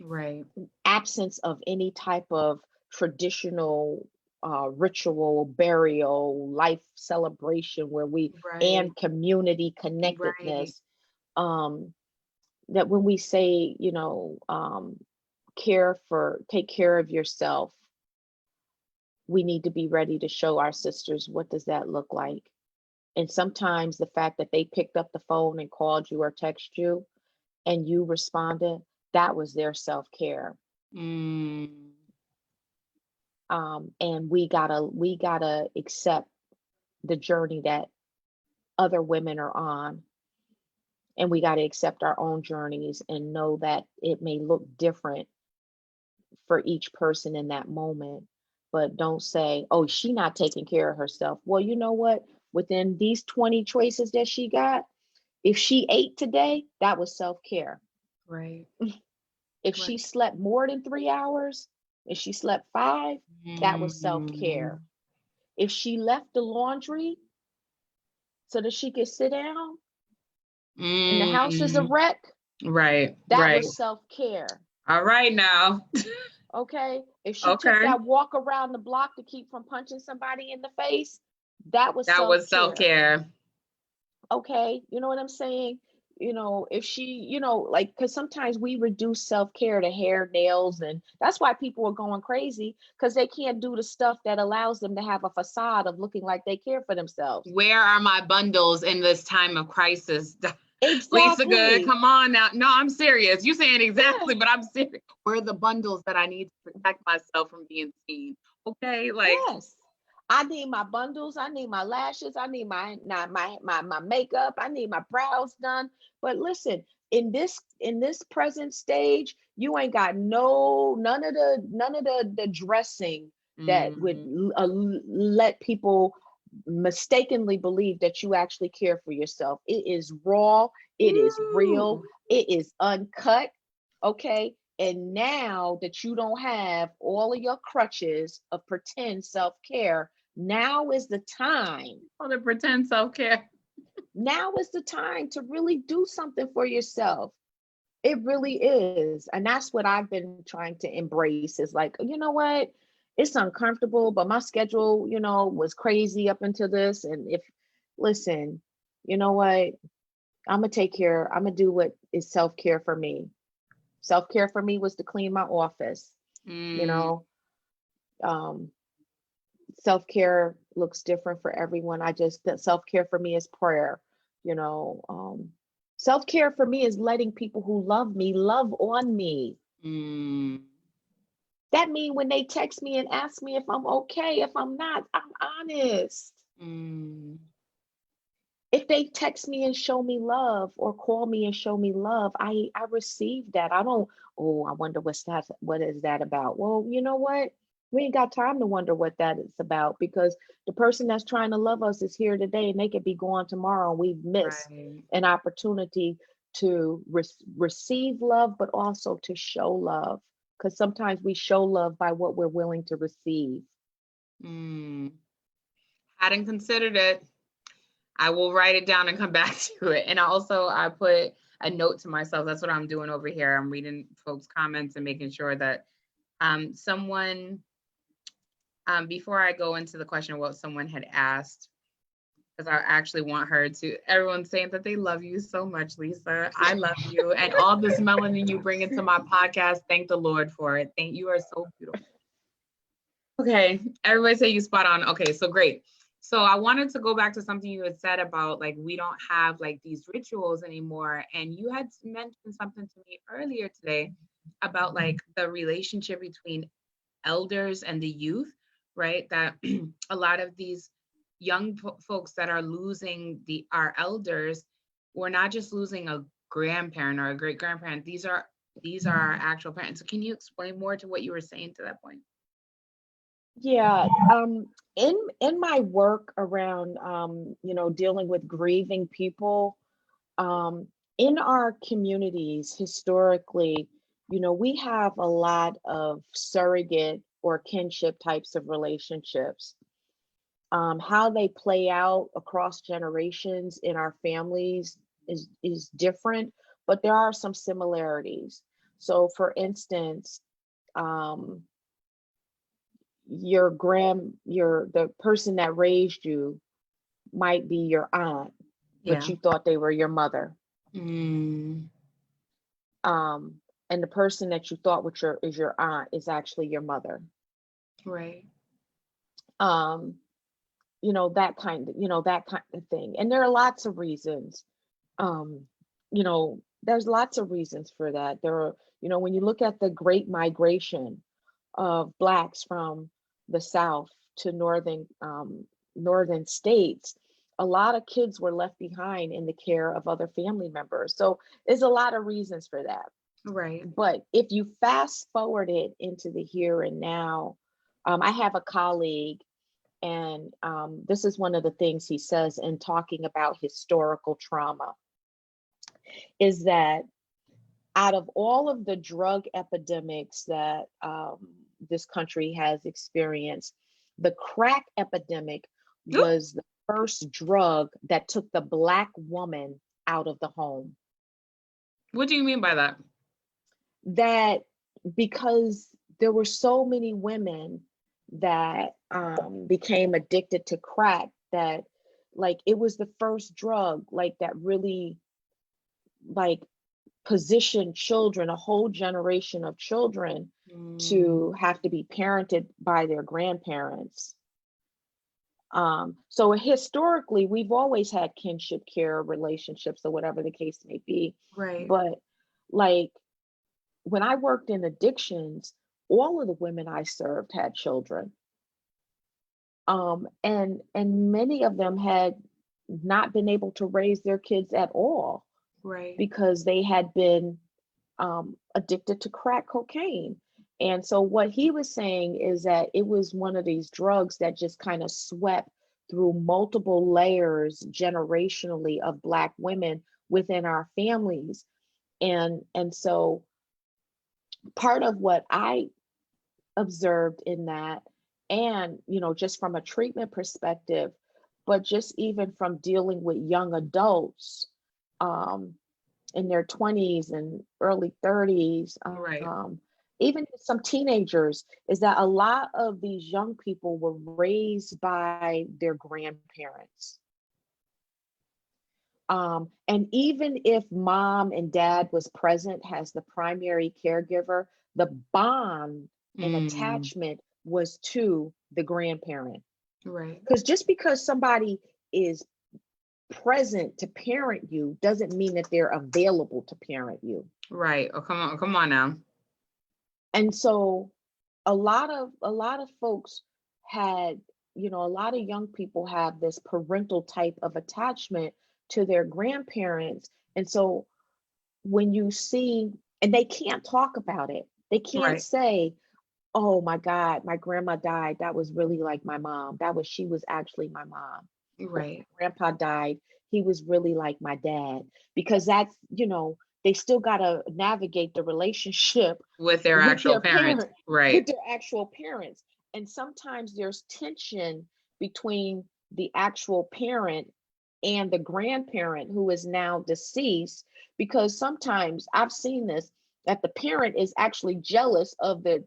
Right. Absence of any type of traditional ritual, burial, life celebration where and community connectedness. That when we say, take care of yourself, we need to be ready to show our sisters what does that look like. And sometimes the fact that they picked up the phone and called you or texted you and you responded, that was their self-care. And we gotta accept the journey that other women are on. And we got to accept our own journeys and know that it may look different for each person in that moment. But don't say, oh, she not taking care of herself. Well, you know what? Within these 20 choices that she got, if she ate today, that was self-care. Right. If she slept more than 3 hours, if she slept 5, that was self-care. If she left the laundry so that she could sit down, and the house is a wreck. Right. That was self-care. All right now. Okay. If she took that walk around the block to keep from punching somebody in the face, that was self-care. Okay. You know what I'm saying? If she, because sometimes we reduce self-care to hair, nails, and that's why people are going crazy, because they can't do the stuff that allows them to have a facade of looking like they care for themselves. Where are my bundles in this time of crisis? Exactly. Lisa Good, come on now. No, I'm serious. You saying exactly, but I'm serious. Where are the bundles that I need to protect myself from being seen? Okay, yes. I need my bundles. I need my lashes. I need my makeup. I need my brows done. But listen, in this present stage, you ain't got none of the dressing that would let people mistakenly believe that you actually care for yourself. It is raw. It is real. It is uncut. Okay. And now that you don't have all of your crutches of pretend self-care, now is the time. For the pretend self-care. Now is the time to really do something for yourself. It really is. And that's what I've been trying to embrace, is like, you know what? It's uncomfortable, but my schedule, was crazy up until this. And listen, you know what? I'm going to do what is self-care for me. Self-care for me was to clean my office. Self-care looks different for everyone. Self-care for me is prayer. Self-care for me is letting people who love me love on me. That means when they text me and ask me if I'm okay, if I'm not, I'm honest. If they text me and show me love or call me and show me love, I receive that. I don't, I wonder what is that about? Well, you know what? We ain't got time to wonder what that is about, because the person that's trying to love us is here today and they could be gone tomorrow, and we've missed an opportunity to receive love, but also to show love. Because sometimes we show love by what we're willing to receive. Hadn't considered it. I will write it down and come back to it. And I put a note to myself. That's what I'm doing over here. I'm reading folks' comments and making sure that someone, before I go into the question of what someone had asked, because I actually want her to, everyone's saying that they love you so much, Lisa. I love you. And all this melanin you bring into my podcast, thank the Lord for it. You are so beautiful. Okay, everybody say you spot on. Okay, so great. So I wanted to go back to something you had said about, like, we don't have like these rituals anymore. And you had mentioned something to me earlier today about like the relationship between elders and the youth, right? That a lot of these young folks that are losing our elders, we're not just losing a grandparent or a great grandparent. These are our actual parents. So can you explain more to what you were saying to that point? Yeah. In my work around, dealing with grieving people, in our communities historically, we have a lot of surrogate or kinship types of relationships. How they play out across generations in our families is different, but there are some similarities. So for instance, um, the person that raised you might be your aunt, but Yeah. you thought they were your mother. Mm, And the person that you thought is your aunt is actually your mother. right. Um, that kind of thing. And there are lots of reasons. Um, there's lots of reasons for that. There are, when you look at the Great Migration of Blacks from the South to northern states, a lot of kids were left behind in the care of other family members. So there's a lot of reasons for that. Right. But if you fast forward it into the here and now, I have a colleague, and this is one of the things he says in talking about historical trauma, is that out of all of the drug epidemics that this country has experienced, the crack epidemic Oop, was the first drug that took the Black woman out of the home. what do you mean by that? That because there were so many women that became addicted to crack, that like it was the first drug like that really like positioned children, a whole generation of children, Mm, to have to be parented by their grandparents. So historically, we've always had kinship care relationships or whatever the case may be. right. But like when I worked in addictions, all of the women I served had children. And many of them had not been able to raise their kids at all Right. because they had been addicted to crack cocaine. And so what he was saying is that it was one of these drugs that just kind of swept through multiple layers generationally of Black women within our families. And so part of what I observed in that, and just from a treatment perspective, but just even from dealing with young adults um, in their 20s and early 30s, Right. even some teenagers, is that a lot of these young people were raised by their grandparents. And even if mom and dad was present as the primary caregiver, the bond and Mm, attachment was to the grandparent. right. Because just because somebody is present to parent you doesn't mean that they're available to parent you. Right. Oh, come on now. And so a lot of folks had, a lot of young people have this parental type of attachment to their grandparents. And so when you see, and they can't talk about it, they can't Right. say, oh my God, my grandma died. That was really like my mom. She was actually my mom. Or Right. grandpa died. He was really like my dad. Because that's, they still got to navigate the relationship With their with actual their parents. parent, with Right. their actual parents. And sometimes there's tension between the actual parent and the grandparent who is now deceased, because sometimes I've seen this, that the parent is actually jealous of the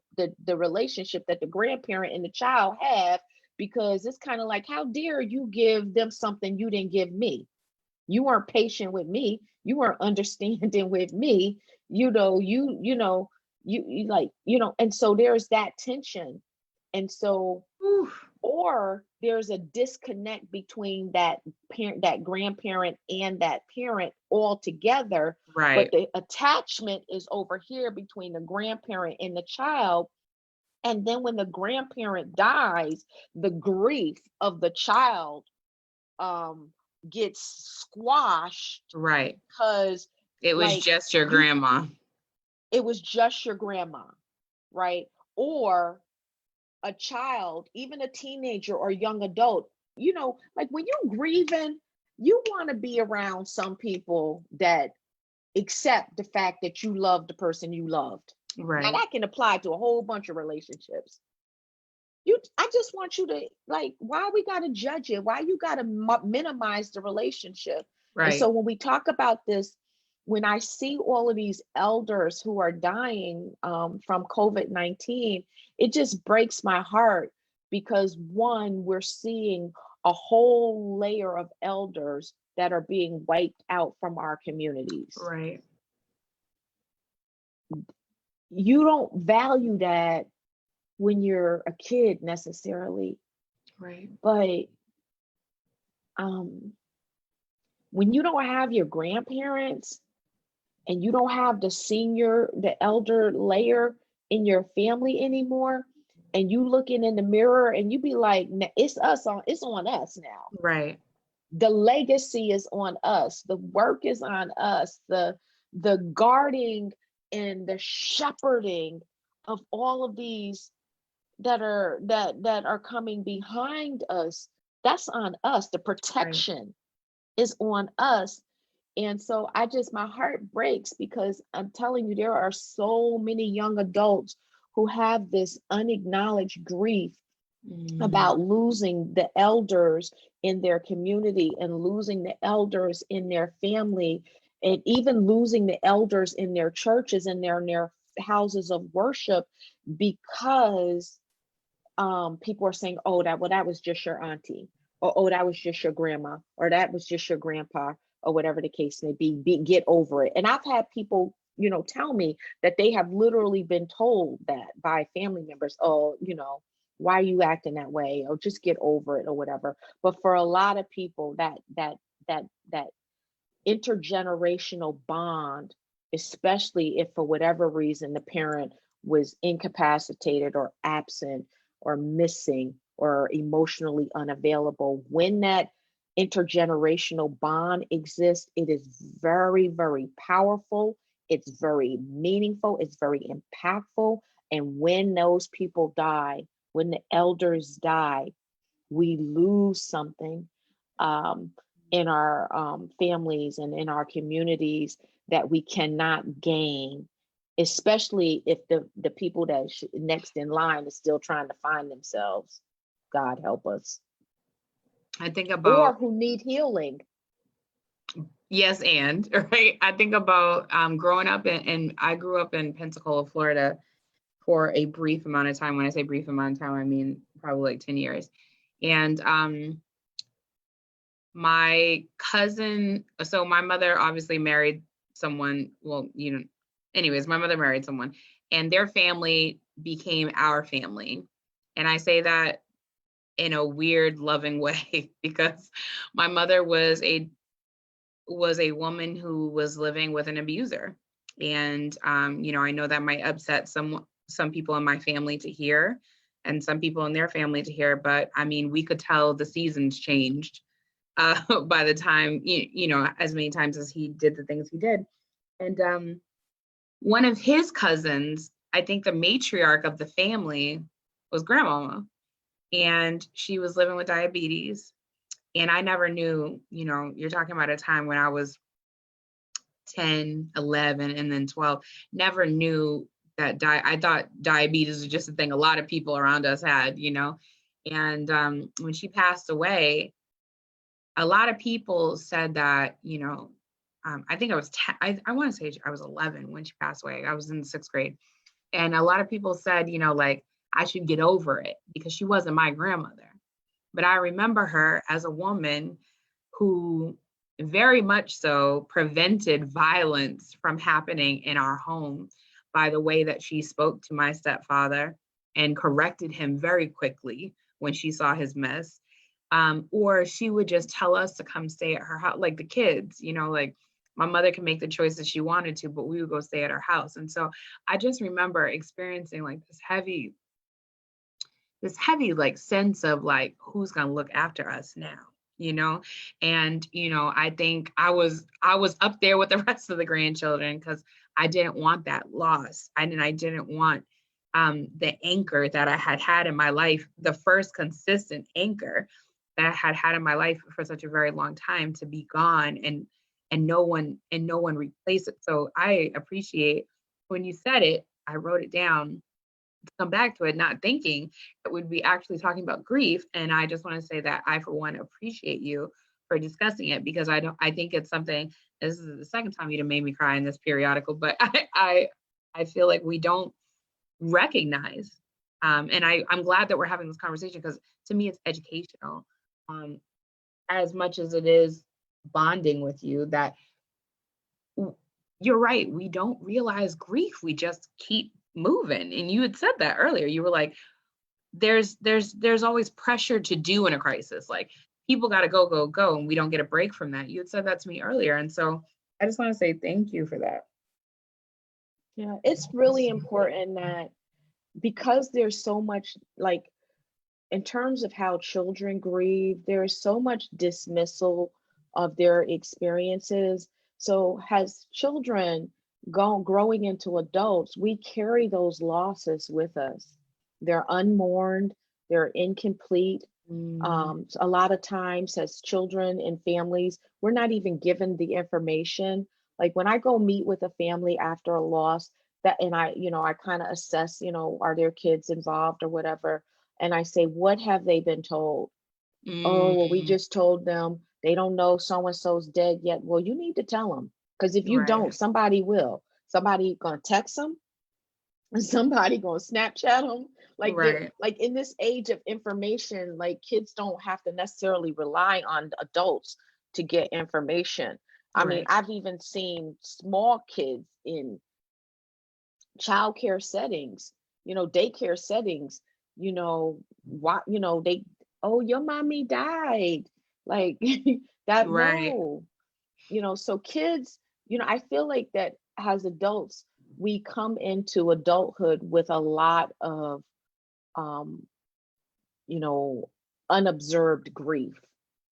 relationship that the grandparent and the child have, because it's kind of like, how dare you give them something you didn't give me? You weren't patient with me, you weren't understanding with me, you like, and so there's that tension. And so, Whew. or there's a disconnect between that parent, that grandparent, and that parent altogether, but Right. the attachment is over here between the grandparent and the child. And then when the grandparent dies, the grief of the child um gets squashed, Right. because It was like just your you grandma. it was just your grandma, right? Or a child, even a teenager or young adult, like when you're grieving, you want to be around some people that accept the fact that you love the person you loved. Now Right. that can apply to a whole bunch of relationships. I just want you to, like, why we got to judge it? Why you got to minimize the relationship? And Right. so when we talk about this, when I see all of these elders who are dying from COVID-19, it just breaks my heart because one, we're seeing a whole layer of elders that are being wiped out from our communities. Right. You don't value that when you're a kid necessarily, Right. but um, when you don't have your grandparents and you don't have the elder layer in your family anymore, and you looking in the mirror and you be like, it's it's on us now. Right. The legacy is on us. The work is on us. The guarding and the shepherding of all of these that are coming behind us, that's on us. The Right. protection is on us. And so my heart breaks because I'm telling you, there are so many young adults who have this unacknowledged grief Mm. about losing the elders in their community and losing the elders in their family, and even losing the elders in their churches and their houses of worship, because people are saying, oh, that was just your auntie, or oh, that was just your grandma, or that was just your grandpa, or whatever the case may be, get over it. And I've had people, tell me that they have literally been told that by family members, oh, why are you acting that way, or just get over it, or whatever. But for a lot of people, that intergenerational bond, especially if for whatever reason the parent was incapacitated or absent or missing or emotionally unavailable, when that intergenerational bond exists, it is very, very powerful. It's very meaningful. It's very impactful. And when those people die, when the elders die, we lose something um, in our families and in our communities that we cannot gain, especially if the people that next in line is still trying to find themselves. God help us. I think Or about, who need healing. yes, and right. I think about growing up and I grew up in Pensacola, Florida for a brief amount of time. When I say brief amount of time, I mean probably like 10 years. And my cousin, so my mother obviously married someone, well, anyways, my mother married someone and their family became our family. And I say that in a weird, loving way because my mother was a woman who was living with an abuser. And I know that might upset some people in my family to hear and some people in their family to hear, but I mean, we could tell the seasons changed by the time, as many times as he did the things he did. And one of his cousins, I think the matriarch of the family, was grandmama, and she was living with diabetes. And I never knew, you're talking about a time when I was 10, 11, and then 12, never knew that I thought diabetes was just a thing a lot of people around us had, And when she passed away, a lot of people said that, I think I was 10, I want to say I was 11 when she passed away. I was in the 6th grade. And a lot of people said, like, I should get over it because she wasn't my grandmother. But I remember her as a woman who very much so prevented violence from happening in our home by the way that she spoke to my stepfather and corrected him very quickly when she saw his mess. Or she would just tell us to come stay at her house, like the kids, like my mother could make the choices she wanted to, but we would go stay at her house. And so I just remember experiencing like this heavy like sense of like, who's going to look after us now, and I think I was up there with the rest of the grandchildren because I didn't want that loss. I didn't want the anchor that I had in my life, the first consistent anchor that I had in my life for such a very long time, to be gone and no one replace it. So I appreciate when you said it. I wrote it down. come back to it, not thinking that we'd be actually talking about grief. And I just want to say that I, for one, appreciate you for discussing it, because I think it's something, this is the second time you've made me cry in this periodical, but I feel like we don't recognize. And I'm glad that we're having this conversation, because to me it's educational, as much as it is bonding with you, that you're right, we don't realize grief, we just keep moving. And you had said that earlier, you were like, there's always pressure to do in a crisis, like people got to go, and we don't get a break from that. You had said that to me earlier, and so I just want to say thank you for that. Yeah, it's really important that, because there's so much, like, in terms of how children grieve, there is so much dismissal of their experiences. So as children growing into adults, we carry those losses with us. They're unmourned, they're incomplete. A lot of times as children and families, we're not even given the information. Like when I go meet with a family after a loss, that, and I kind of assess, are their kids involved or whatever. And I say, what have they been told? Oh, well, we just told them they don't know so-and-so's dead yet. Well, you need to tell them, because if you Right. don't, somebody will. Somebody gonna text them, somebody gonna Snapchat them. Like Right. like in this age of information, like kids don't have to necessarily rely on adults to get information. I mean, Right. I've even seen small kids in childcare settings, daycare settings, why, they, oh, your mommy died. Like that, Right. no, so kids, I feel like that as adults, we come into adulthood with a lot of, um, unobserved grief.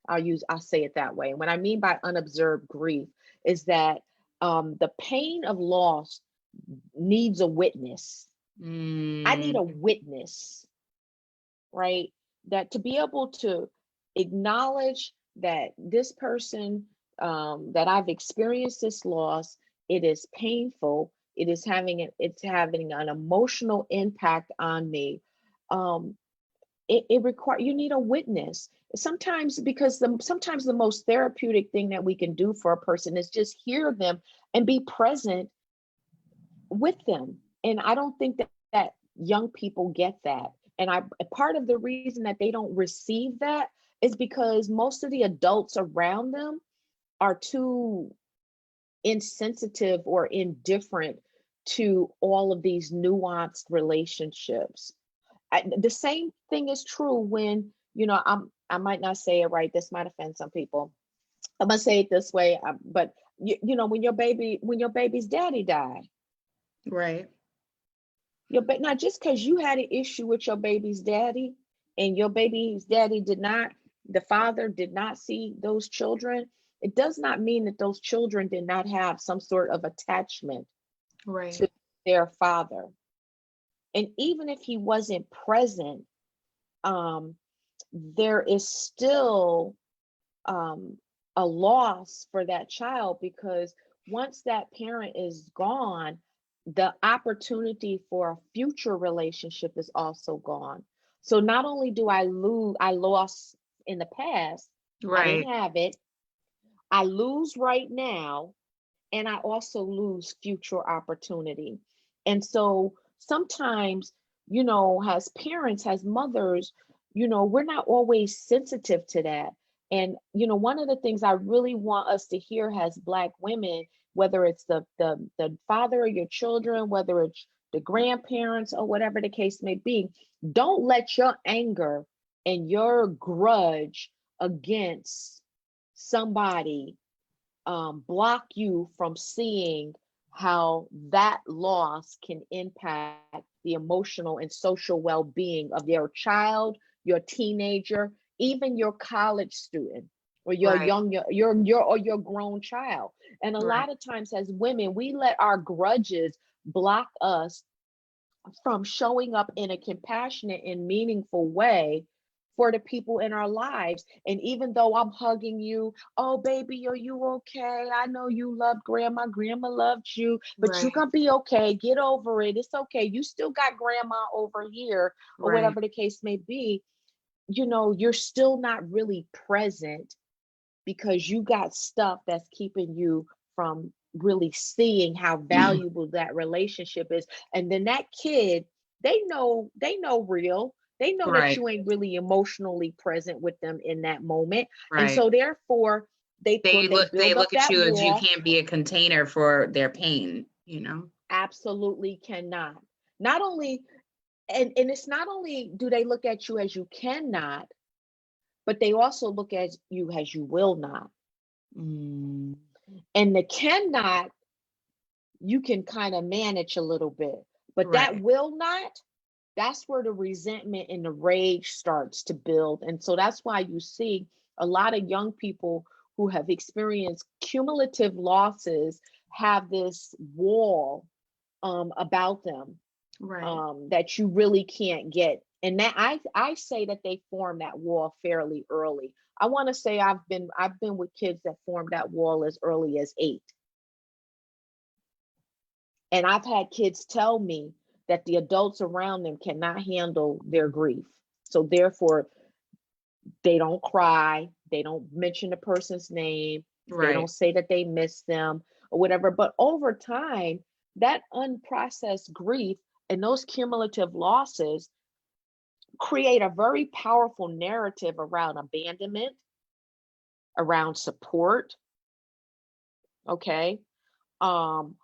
I'll say it that way. And what I mean by unobserved grief is that the pain of loss needs a witness. I need a witness, right? That to be able to acknowledge that this person, that I've experienced this loss, it is painful. It's having an emotional impact on me. It requires, you need a witness sometimes, because sometimes the most therapeutic thing that we can do for a person is just hear them and be present with them. And I don't think that young people get that. And part of the reason that they don't receive that is because most of the adults around them are too insensitive or indifferent to all of these nuanced relationships. The same thing is true when, I might not say it right. This might offend some people. I'm gonna say it this way, but when your baby's daddy died, Right. not just because you had an issue with your baby's daddy, and your baby's daddy the father did not see those children, it does not mean that those children did not have some sort of attachment Right. to their father. And even if he wasn't present, there is still a loss for that child, because once that parent is gone, the opportunity for a future relationship is also gone. So not only do I lost in the past, I Right. didn't have it, I lose right now, and I also lose future opportunity. And so sometimes, as parents, as mothers, we're not always sensitive to that. And, one of the things I really want us to hear as Black women, whether it's the father of your children, whether it's the grandparents or whatever the case may be, don't let your anger and your grudge against somebody block you from seeing how that loss can impact the emotional and social well-being of your child, your teenager, even your college student, or your Right. young your grown child. And a Right. lot of times as women, we let our grudges block us from showing up in a compassionate and meaningful way for the people in our lives. And even though I'm hugging you, oh baby, are you okay? I know you loved grandma. Grandma loved you, but you're Right. gonna be okay. Get over it. It's okay. You still got grandma over here, or Right. whatever the case may be. You're still not really present because you got stuff that's keeping you from really seeing how valuable that relationship is. And then that kid, they know real. They know that Right. you ain't really emotionally present with them in that moment. And Right. so therefore they They build up look at that you as you wall. can't be a container for their pain, you know? Absolutely cannot. Not only, and it's not only do they look at you as you cannot, but they also look at you as you will not. Mm, And the cannot, you can kind of manage a little bit, but that right. will not, that's where the resentment and the rage starts to build. And so that's why you see a lot of young people who have experienced cumulative losses have this wall about them, Right. that you really can't get. And that I say that they form that wall fairly early. I want to say I've been with kids that formed that wall as early as 8. And I've had kids tell me that the adults around them cannot handle their grief. So therefore, they don't cry, they don't mention the person's name, they don't Right. say that they miss them or whatever. But over time, that unprocessed grief and those cumulative losses create a very powerful narrative around abandonment, around support, okay? Um,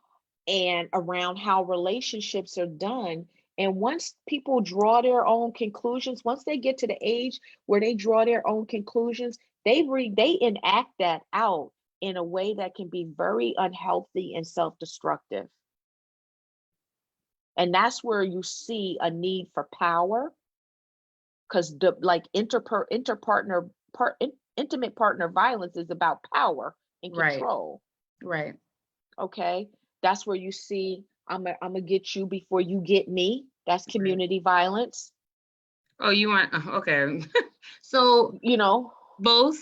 and around how relationships are done. And once people draw their own conclusions, once they get to the age where they draw their own conclusions, they enact that out in a way that can be very unhealthy and self-destructive. And that's where you see a need for power, because the like interpartner intimate partner violence is about power and Right. control. Right. Okay, that's where you see I'm gonna get you before you get me. That's Right. community violence. Oh, you want, okay. So You know, both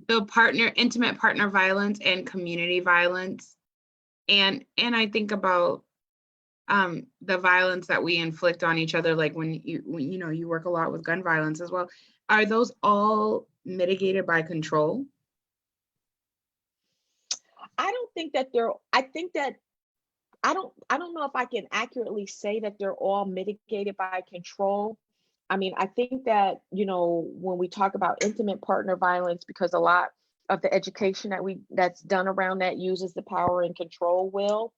the intimate partner violence and community violence, and I think about the violence that we inflict on each other, like when you work a lot with gun violence as well. Are those all mitigated by control? I don't think that they're. I think that I don't know if I can accurately say that they're all mitigated by control. I mean, I think that, when we talk about intimate partner violence, because a lot of the education that's done around that uses the power and control will.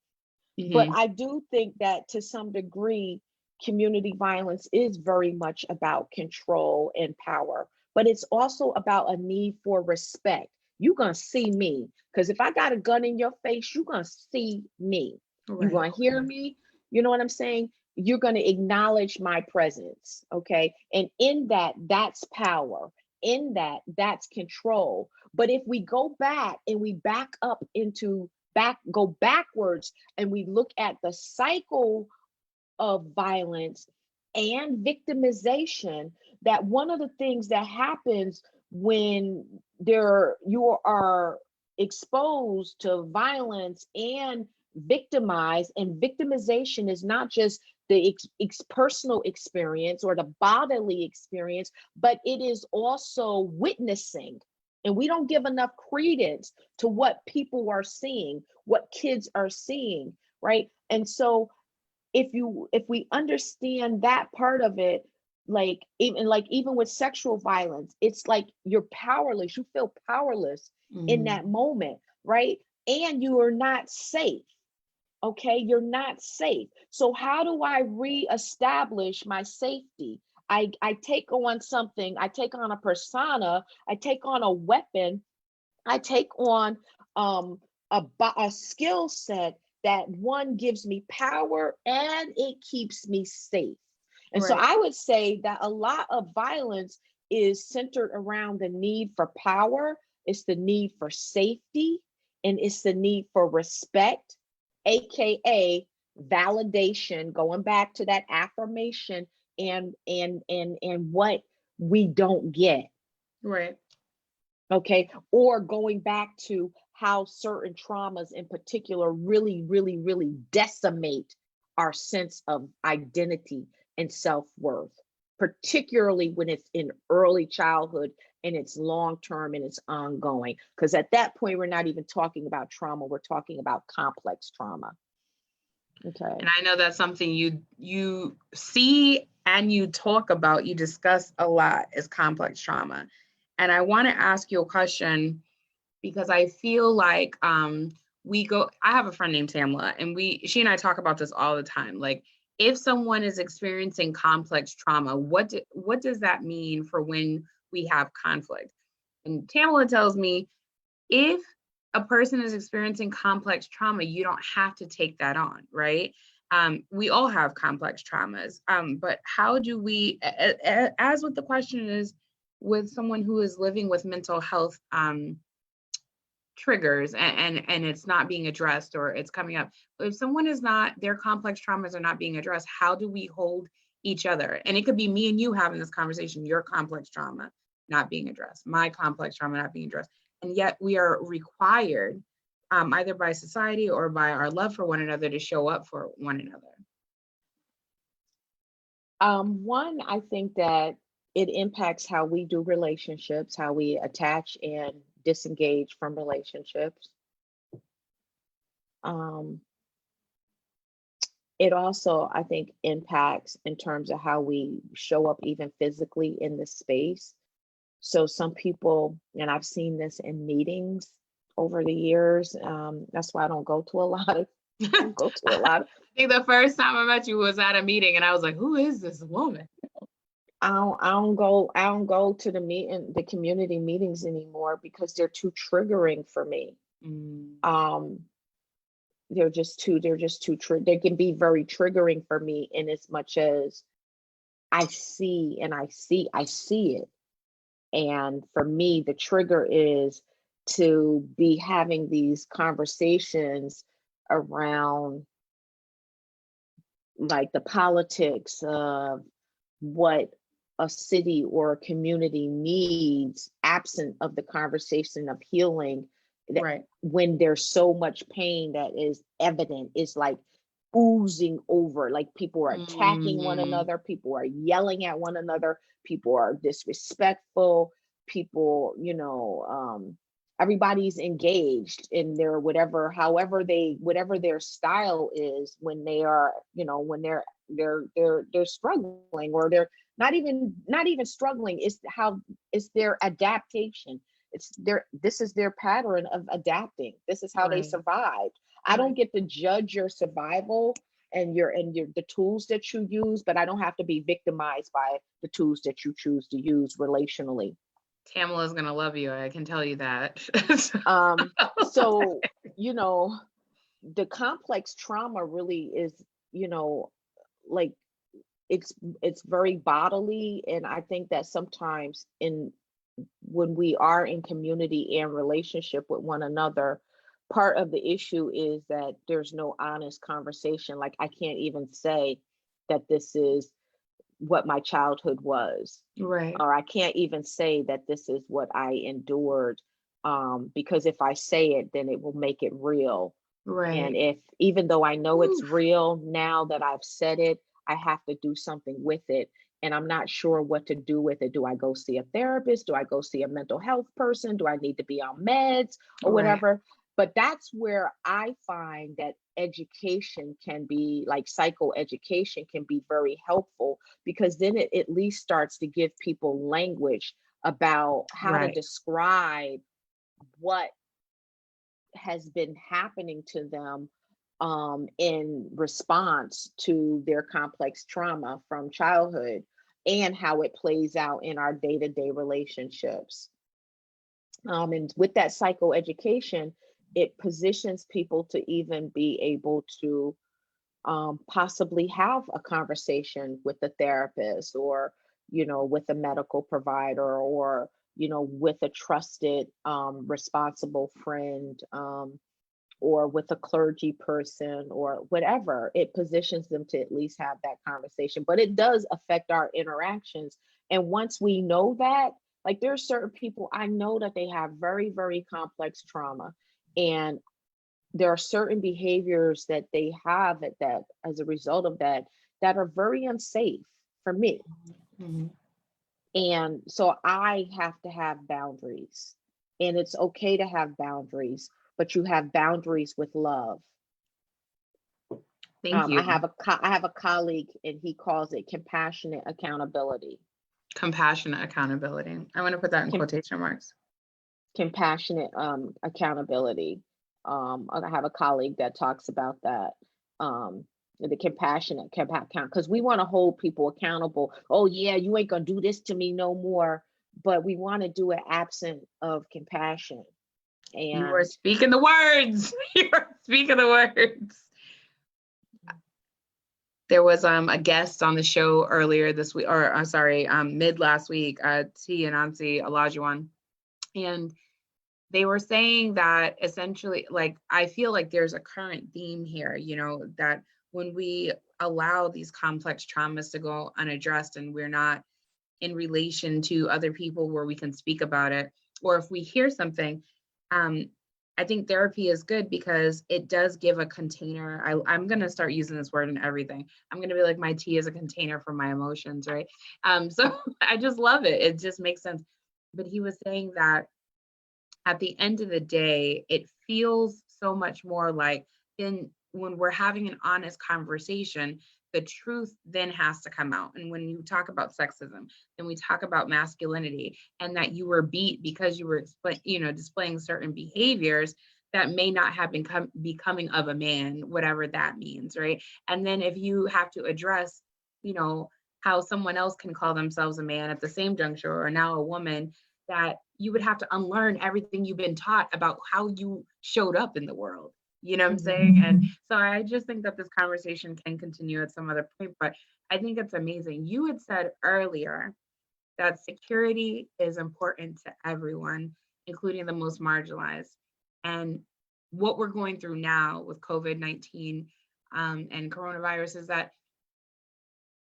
But Hmm. I do think that to some degree, community violence is very much about control and power, but it's also about a need for respect. You're going to see me because if I got a gun in your face, you're going to see me. You're Right. going to hear me. You know what I'm saying? You're going to acknowledge my presence. Okay. And in that, that's power. In that, that's control. But if we go back and we go backwards and we look at the cycle of violence and victimization, that one of the things that happens when you are exposed to violence and victimized, and victimization is not just the personal experience or the bodily experience, but it is also witnessing. And we don't give enough credence to what people are seeing, what kids are seeing, right? And so if we understand that part of it, even with sexual violence, it's like you're powerless. You feel powerless in that Mm. moment, right? And you are not safe. Okay, you're not safe. So how do I reestablish my safety? I take on something, I take on a persona, I take on a weapon, I take on a skill set that one gives me power and it keeps me safe. And so Right. I would say that a lot of violence is centered around the need for power, it's the need for safety, and it's the need for respect, aka validation, going back to that affirmation and what we don't get. Right. Okay. Or going back to how certain traumas in particular really, really, really decimate our sense of identity and self-worth, particularly when it's in early childhood and it's long-term and it's ongoing. Because at that point, we're not even talking about trauma, we're talking about complex trauma. Okay. And I know that's something you see and you talk about, you discuss a lot, is complex trauma. And I want to ask you a question because I feel like I have a friend named Tamla, and she and I talk about this all the time. Like, if someone is experiencing complex trauma, what does that mean for when we have conflict? And Tamla tells me, if a person is experiencing complex trauma, you don't have to take that on, right? We all have complex traumas, but how do we, as with the question is, with someone who is living with mental health triggers and it's not being addressed, or it's coming up, if someone is not, their complex traumas are not being addressed, how do we hold each other? And it could be me and you having this conversation, your complex trauma not being addressed, my complex trauma not being addressed. And yet we are required, either by society or by our love for one another, to show up for one another. One, I think that it impacts how we do relationships, how we attach and disengage from relationships. It also, I think, impacts in terms of how we show up even physically in the space. So some people, and I've seen this in meetings over the years, that's why I don't go to a lot of, I think the first time I met you was at a meeting and I was like, who is this woman? I don't go to the community meetings anymore because they're too triggering for me. They can be very triggering for me, in as much as I see it. And for me, the trigger is to be having these conversations around like the politics of what a city or a community needs, absent of the conversation of healing. Right. When there's so much pain that is evident, is like oozing over, like people are attacking one another, people are yelling at one another, people are disrespectful, people, everybody's engaged in their whatever their style is, when they are, when they're struggling, or they're not even struggling. It's their adaptation. This is their pattern of adapting. This is how they survived. I don't get to judge your survival and the tools that you use, but I don't have to be victimized by the tools that you choose to use relationally. Tamla is gonna love you, I can tell you that. So, the complex trauma really is, like it's very bodily. And I think that sometimes when we are in community and relationship with one another, part of the issue is that there's no honest conversation. Like, I can't even say that this is what my childhood was, right? Or I can't even say that this is what I endured, because if I say it, then it will make it real. Right. And even though I know it's real, now that I've said it, I have to do something with it. And I'm not sure what to do with it. Do I go see a therapist? Do I go see a mental health person? Do I need to be on meds or whatever? But that's where I find that education can be, like psychoeducation can be very helpful, because then it at least starts to give people language about how to describe what has been happening to them in response to their complex trauma from childhood, and how it plays out in our day-to-day relationships. And with that psychoeducation, it positions people to even be able to possibly have a conversation with a therapist, or with a medical provider, or with a trusted responsible friend, or with a clergy person, or whatever. It positions them to at least have that conversation. But it does affect our interactions And once we know that, like there are certain people I know that they have very, very complex trauma. And there are certain behaviors that they have at that as a result of that that are very unsafe for me. Mhm. And so I have to have boundaries. And it's okay to have boundaries, but you have boundaries with love. Thank I you. have a colleague and he calls it compassionate accountability. Compassionate accountability. I want to put that in Com- quotation marks. Compassionate accountability. I have a colleague that talks about that. The compassionate count, because we want to hold people accountable. Oh yeah, you ain't gonna do this to me no more. But we want to do it absent of compassion. You are And speaking the words. You are speaking the words. There was a guest on the show earlier this week, or I'm sorry, mid last week, T and Nancy Olajuwon, and they were saying that essentially, like, I feel like there's a current theme here, you know, that when we allow these complex traumas to go unaddressed and we're not in relation to other people where we can speak about it, or if we hear something, I think therapy is good because it does give a container. I'm going to start using this word in everything. I'm going to be like, my tea is a container for my emotions, right? So I just love it. It just makes sense. But he was saying that at the end of the day, it feels so much more like when we're having an honest conversation, the truth then has to come out. And when you talk about sexism, then we talk about masculinity and that you were beat because you were displaying certain behaviors that may not have been becoming of a man, whatever that means, right? And then if you have to address, how someone else can call themselves a man at the same juncture or now a woman, that you would have to unlearn everything you've been taught about how you showed up in the world. You know what I'm saying? And so I just think that this conversation can continue at some other point, but I think it's amazing. You had said earlier that security is important to everyone, including the most marginalized. And what we're going through now with COVID-19 and coronavirus is that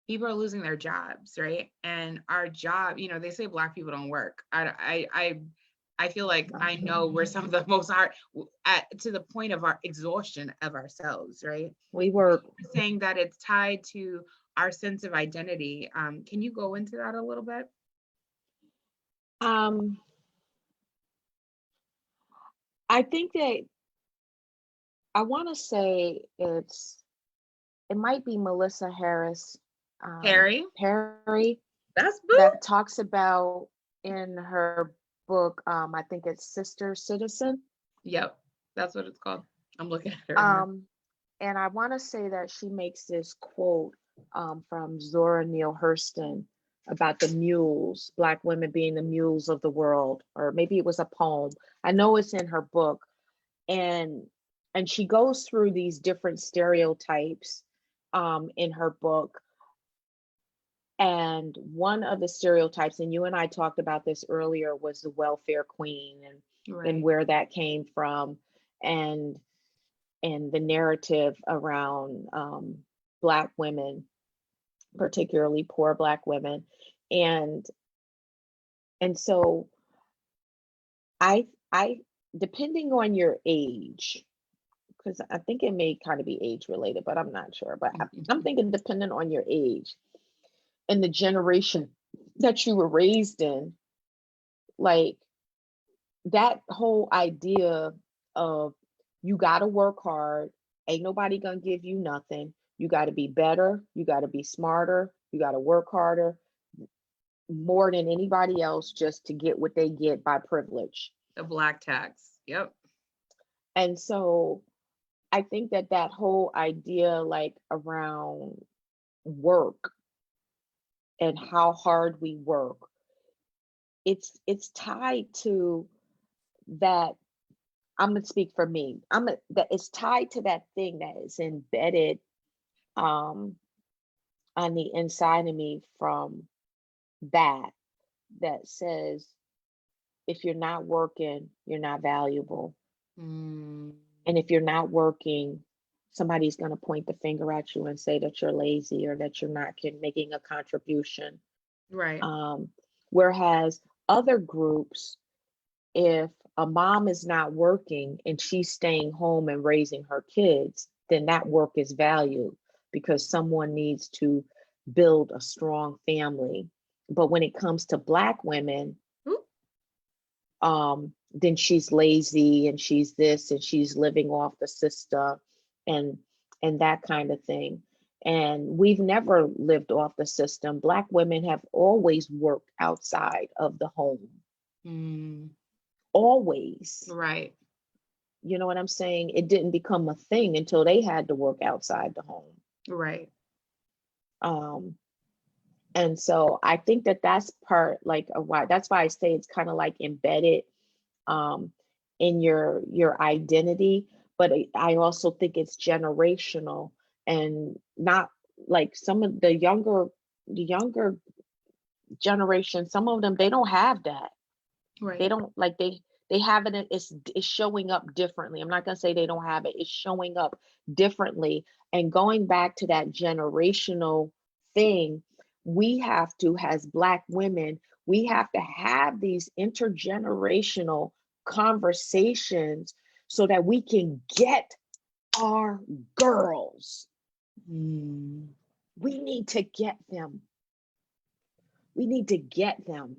people are losing their jobs, right? And our job, they say Black people don't work. I feel like I know we're some of the most hard to the point of our exhaustion of ourselves, right? we were Saying that it's tied to our sense of identity. Can you go into that a little bit? I think that I want to say it might be Melissa Harris Harry, Perry that's boo. that talks about in her book, I think it's Sister Citizen. Yep, that's what it's called. I'm looking at it right now. And I want to say that she makes this quote from Zora Neale Hurston about the mules, Black women being the mules of the world, or maybe it was a poem. I know it's in her book, and she goes through these different stereotypes in her book. And one of the stereotypes, and you and I talked about this earlier, was the welfare queen and where that came from, and the narrative around Black women, particularly poor Black women. And so I depending on your age, because I think it may kind of be age related, but I'm not sure. But I'm thinking depending on your age and the generation that you were raised in, like that whole idea of you got to work hard, ain't nobody gonna give you nothing, you got to be better, you got to be smarter, you got to work harder more than anybody else just to get what they get by privilege. The Black tax. Yep. And so I think that whole idea, like around work and how hard we work, it's tied to that. I'm gonna speak for me. That it's tied to that thing that is embedded on the inside of me from that says if you're not working, you're not valuable. And if you're not working, somebody's going to point the finger at you and say that you're lazy or that you're not making a contribution. Right. Whereas other groups, if a mom is not working and she's staying home and raising her kids, then that work is valued because someone needs to build a strong family. But when it comes to Black women, Ooh. then she's lazy and she's this and she's living off the system and that kind of thing. And we've never lived off the system. Black women have always worked outside of the home. Mm. Always. Right. You know what I'm saying? It didn't become a thing until they had to work outside the home. Right. And so I think that that's part like of why, that's why I say it's kind of like embedded in your identity, but I also think it's generational and not like some of the younger generation, some of them, they don't have that. Right. They don't like they have it, it's showing up differently. I'm not going to say they don't have it, it's showing up differently. And going back to that generational thing, we have to, as Black women, we have to have these intergenerational conversations so that we can get our girls. Mm. We need to get them. We need to get them.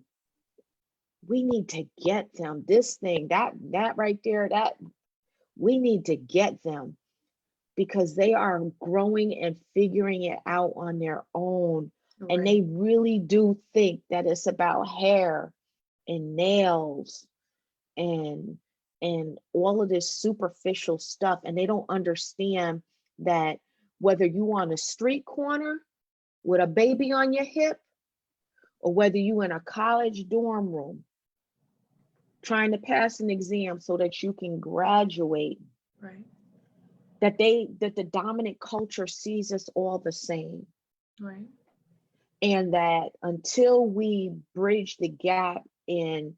We need to get them. This thing, that right there, that we need to get them because they are growing and figuring it out on their own. Right. And they really do think that it's about hair and nails and all of this superficial stuff. And they don't understand that whether you on a street corner with a baby on your hip or whether you in a college dorm room trying to pass an exam so that you can graduate, Right. that the dominant culture sees us all the same. Right. And that until we bridge the gap and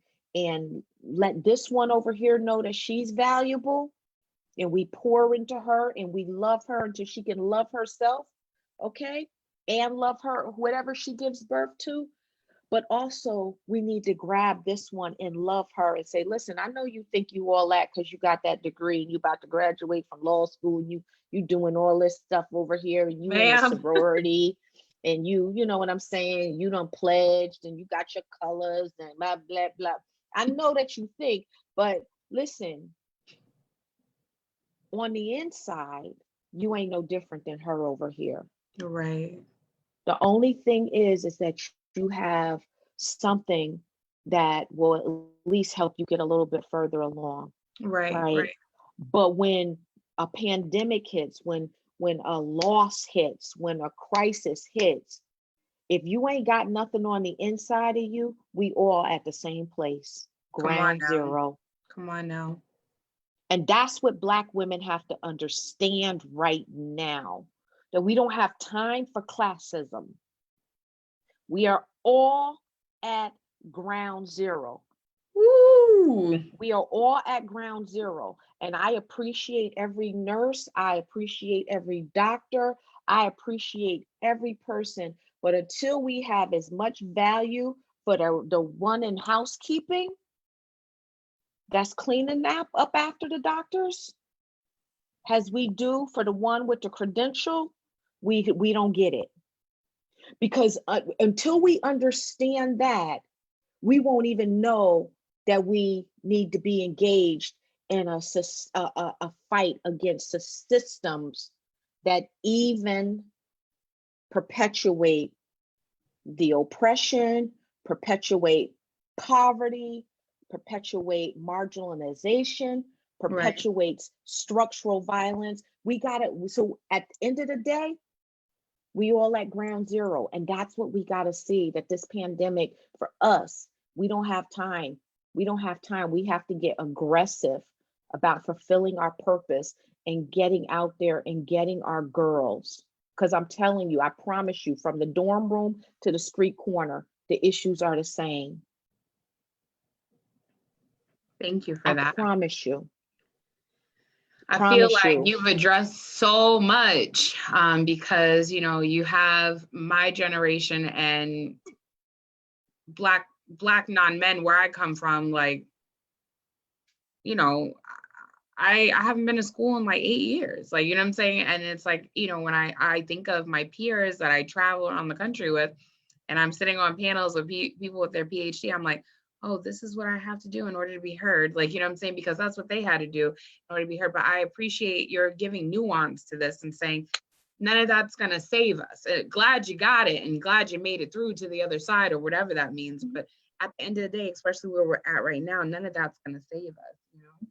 let this one over here know that she's valuable and we pour into her and we love her until she can love herself, okay, and love her whatever she gives birth to. But also we need to grab this one and love her and say, listen, I know you think you all that because you got that degree and you about to graduate from law school and you doing all this stuff over here and you in the sorority and you know what I'm saying, you done pledged and you got your colors and blah, blah, blah. I know that you think, but listen, on the inside, you ain't no different than her over here. Right. The only thing is that you have something that will at least help you get a little bit further along. Right. Right. Right. But when a pandemic hits, when a loss hits, when a crisis hits, if you ain't got nothing on the inside of you, we all at the same place, ground zero. Come on now. And that's what Black women have to understand right now, that we don't have time for classism. We are all at ground zero. Woo! We are all at ground zero. And I appreciate every nurse. I appreciate every doctor. I appreciate every person. But until we have as much value for the one in housekeeping that's cleaning up after the doctors as we do for the one with the credential, we don't get it. Because until we understand that, we won't even know that we need to be engaged in a fight against the systems that even perpetuate the oppression, perpetuate poverty, perpetuate marginalization, perpetuates structural violence. We got it. So at the end of the day, we all at ground zero. And that's what we got to see, that this pandemic for us, we don't have time. We don't have time. We have to get aggressive about fulfilling our purpose and getting out there and getting our girls. Because I'm telling you, I promise you, from the dorm room to the street corner, the issues are the same. Thank you for that. I promise you. I feel like you've addressed so much because, you know, you have my generation and black non-men where I come from, like, you know, I haven't been to school in like 8 years, like, you know what I'm saying? And it's like, you know, when I think of my peers that I travel around the country with, and I'm sitting on panels with people with their PhD, I'm like, oh, this is what I have to do in order to be heard. Like, you know what I'm saying? Because that's what they had to do in order to be heard. But I appreciate your giving nuance to this and saying, none of that's going to save us. Glad you got it and glad you made it through to the other side or whatever that means. But at the end of the day, especially where we're at right now, none of that's going to save us, you know?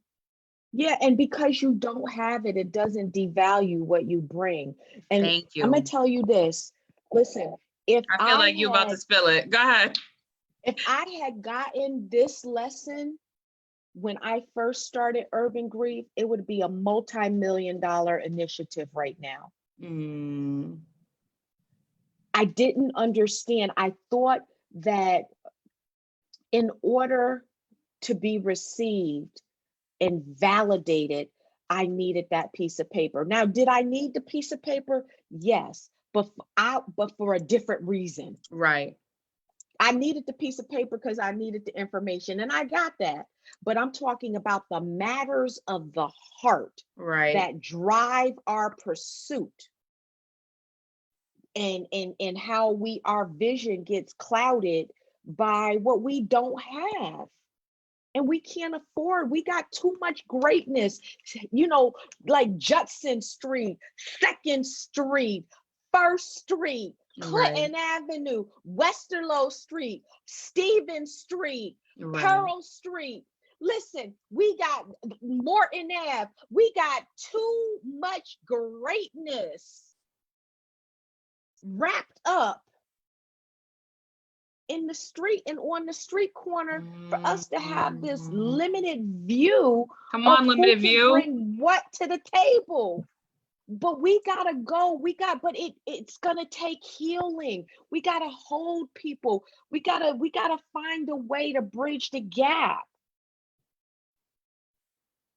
Yeah, and because you don't have it, it doesn't devalue what you bring. And Thank I'm gonna you. tell you this. Listen, I feel like you're about to spill it. Go ahead. if I had gotten this lesson when I first started Urban Grief, it would be a multi-million-dollar initiative right now. I didn't understand. I thought that in order to be received and validated, I needed that piece of paper. Now, did I need the piece of paper? Yes, but for a different reason. Right. I needed the piece of paper because I needed the information, and I got that. But I'm talking about the matters of the heart, right, that drive our pursuit, and how our vision gets clouded by what we don't have. And we can't afford, we got too much greatness, you know, like Judson Street, 2nd Street, 1st Street, Clinton Avenue, Westerlo Street, Stevens Street, Pearl Street. Listen, we got Morton Ave. We got too much greatness wrapped up in the street and on the street corner for us to have this limited view. Come on, limited view. Bring what to the table? But we gotta go. But it's gonna take healing. We gotta hold people. We gotta find a way to bridge the gap.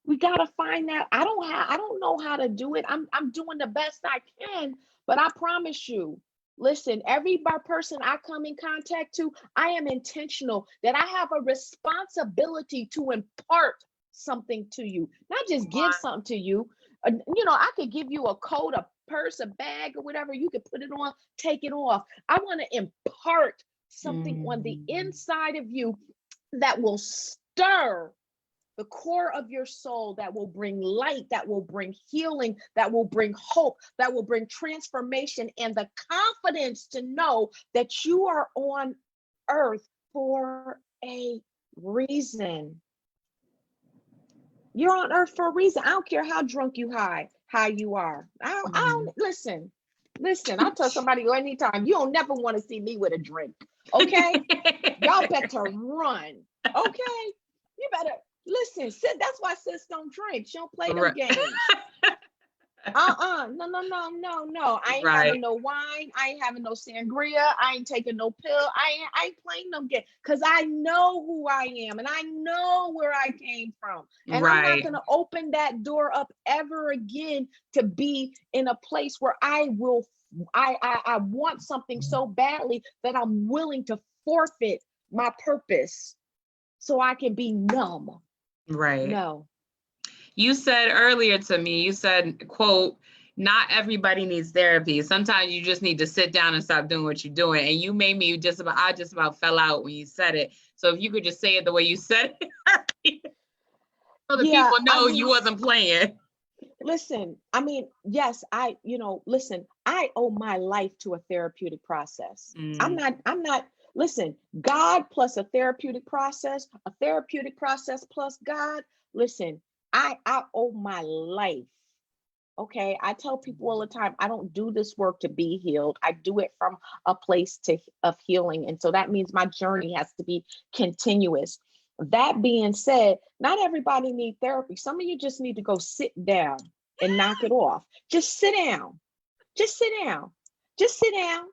We gotta find that. I don't know how to do it. I'm doing the best I can, but I promise you, listen, every person I come in contact to, I am intentional that I have a responsibility to impart something to you, not just give something to you. You know, I could give you a coat, a purse, a bag, or whatever. You could put it on, take it off. I want to impart something on the inside of you that will stir the core of your soul, that will bring light, that will bring healing, that will bring hope, that will bring transformation, and the confidence to know that you are on earth for a reason. You're on earth for a reason. I don't care how drunk you you are. I don't listen. I'll tell somebody anytime, you don't never want to see me with a drink. Okay? Y'all better run. Okay? You better listen, that's why sis don't drink. She don't play them games. No. I ain't having no wine. I ain't having no sangria. I ain't taking no pill. I ain't playing them games because I know who I am and I know where I came from. And I'm not gonna open that door up ever again to be in a place where I want something so badly that I'm willing to forfeit my purpose so I can be numb. Right. No. You said earlier to me, you said, quote, not everybody needs therapy. Sometimes you just need to sit down and stop doing what you're doing. And you made me I just about fell out when you said it. So if you could just say it the way you said it, so the people know you wasn't playing. Listen, I mean, yes, I owe my life to a therapeutic process. I'm not, listen, God plus a therapeutic process plus God, listen, I owe my life. Okay. I tell people all the time, I don't do this work to be healed. I do it from a place of healing. And so that means my journey has to be continuous. That being said, not everybody needs therapy. Some of you just need to go sit down and knock it off. Just sit down. Just sit down. Just sit down.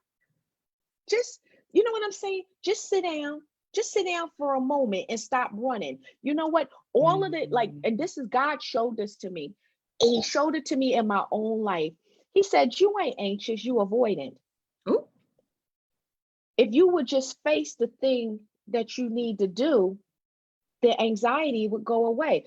Just, you know what I'm saying? Just sit down. Just sit down for a moment and stop running. You know what? All of it, like, and this is God showed this to me. He showed it to me in my own life. He said, you ain't anxious, you avoidant. Ooh. if you would just face the thing that you need to do, the anxiety would go away.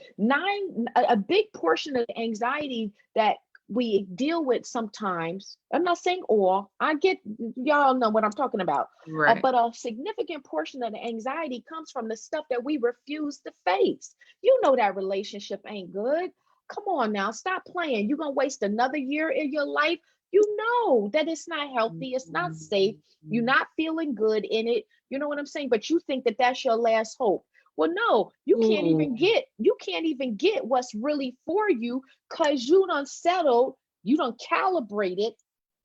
A big portion of the anxiety that we deal with sometimes, I'm not saying all, I get, y'all know what I'm talking about, Right. but a significant portion of the anxiety comes from the stuff that we refuse to face. You know that relationship ain't good. Come on now, stop playing. You're gonna waste another year in your life. You know that it's not healthy, it's not safe, you're not feeling good in it. You know what I'm saying? But you think that that's your last hope. Well, no, you can't even get what's really for you, because you done settled, you done calibrated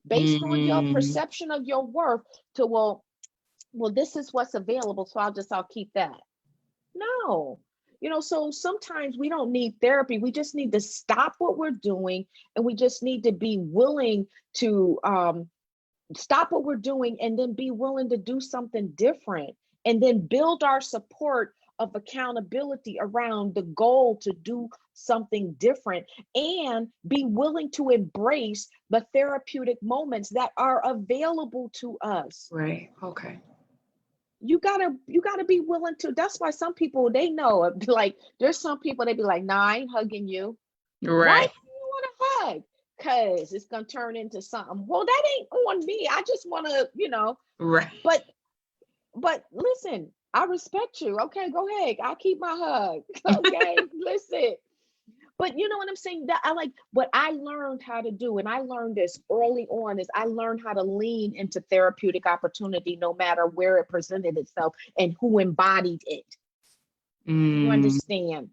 based on your perception of your worth to, well, this is what's available, so I'll keep that. No. So sometimes we don't need therapy. We just need to stop what we're doing, and we just need to be willing to stop what we're doing and then be willing to do something different, and then build our support of accountability around the goal to do something different, and be willing to embrace the therapeutic moments that are available to us. Right. Okay. You gotta be willing to. That's why some people, they know, like, there's some people, they be like, nah, I ain't hugging you. Right. Why do you want to hug? Because it's gonna turn into something. Well, that ain't on me. I just want to, Right. But listen, I respect you. Okay, go ahead. I'll keep my hug. Okay, listen. But you know what I'm saying? That I like what I learned how to do, and I learned this early on, is I learned how to lean into therapeutic opportunity no matter where it presented itself and who embodied it. You understand?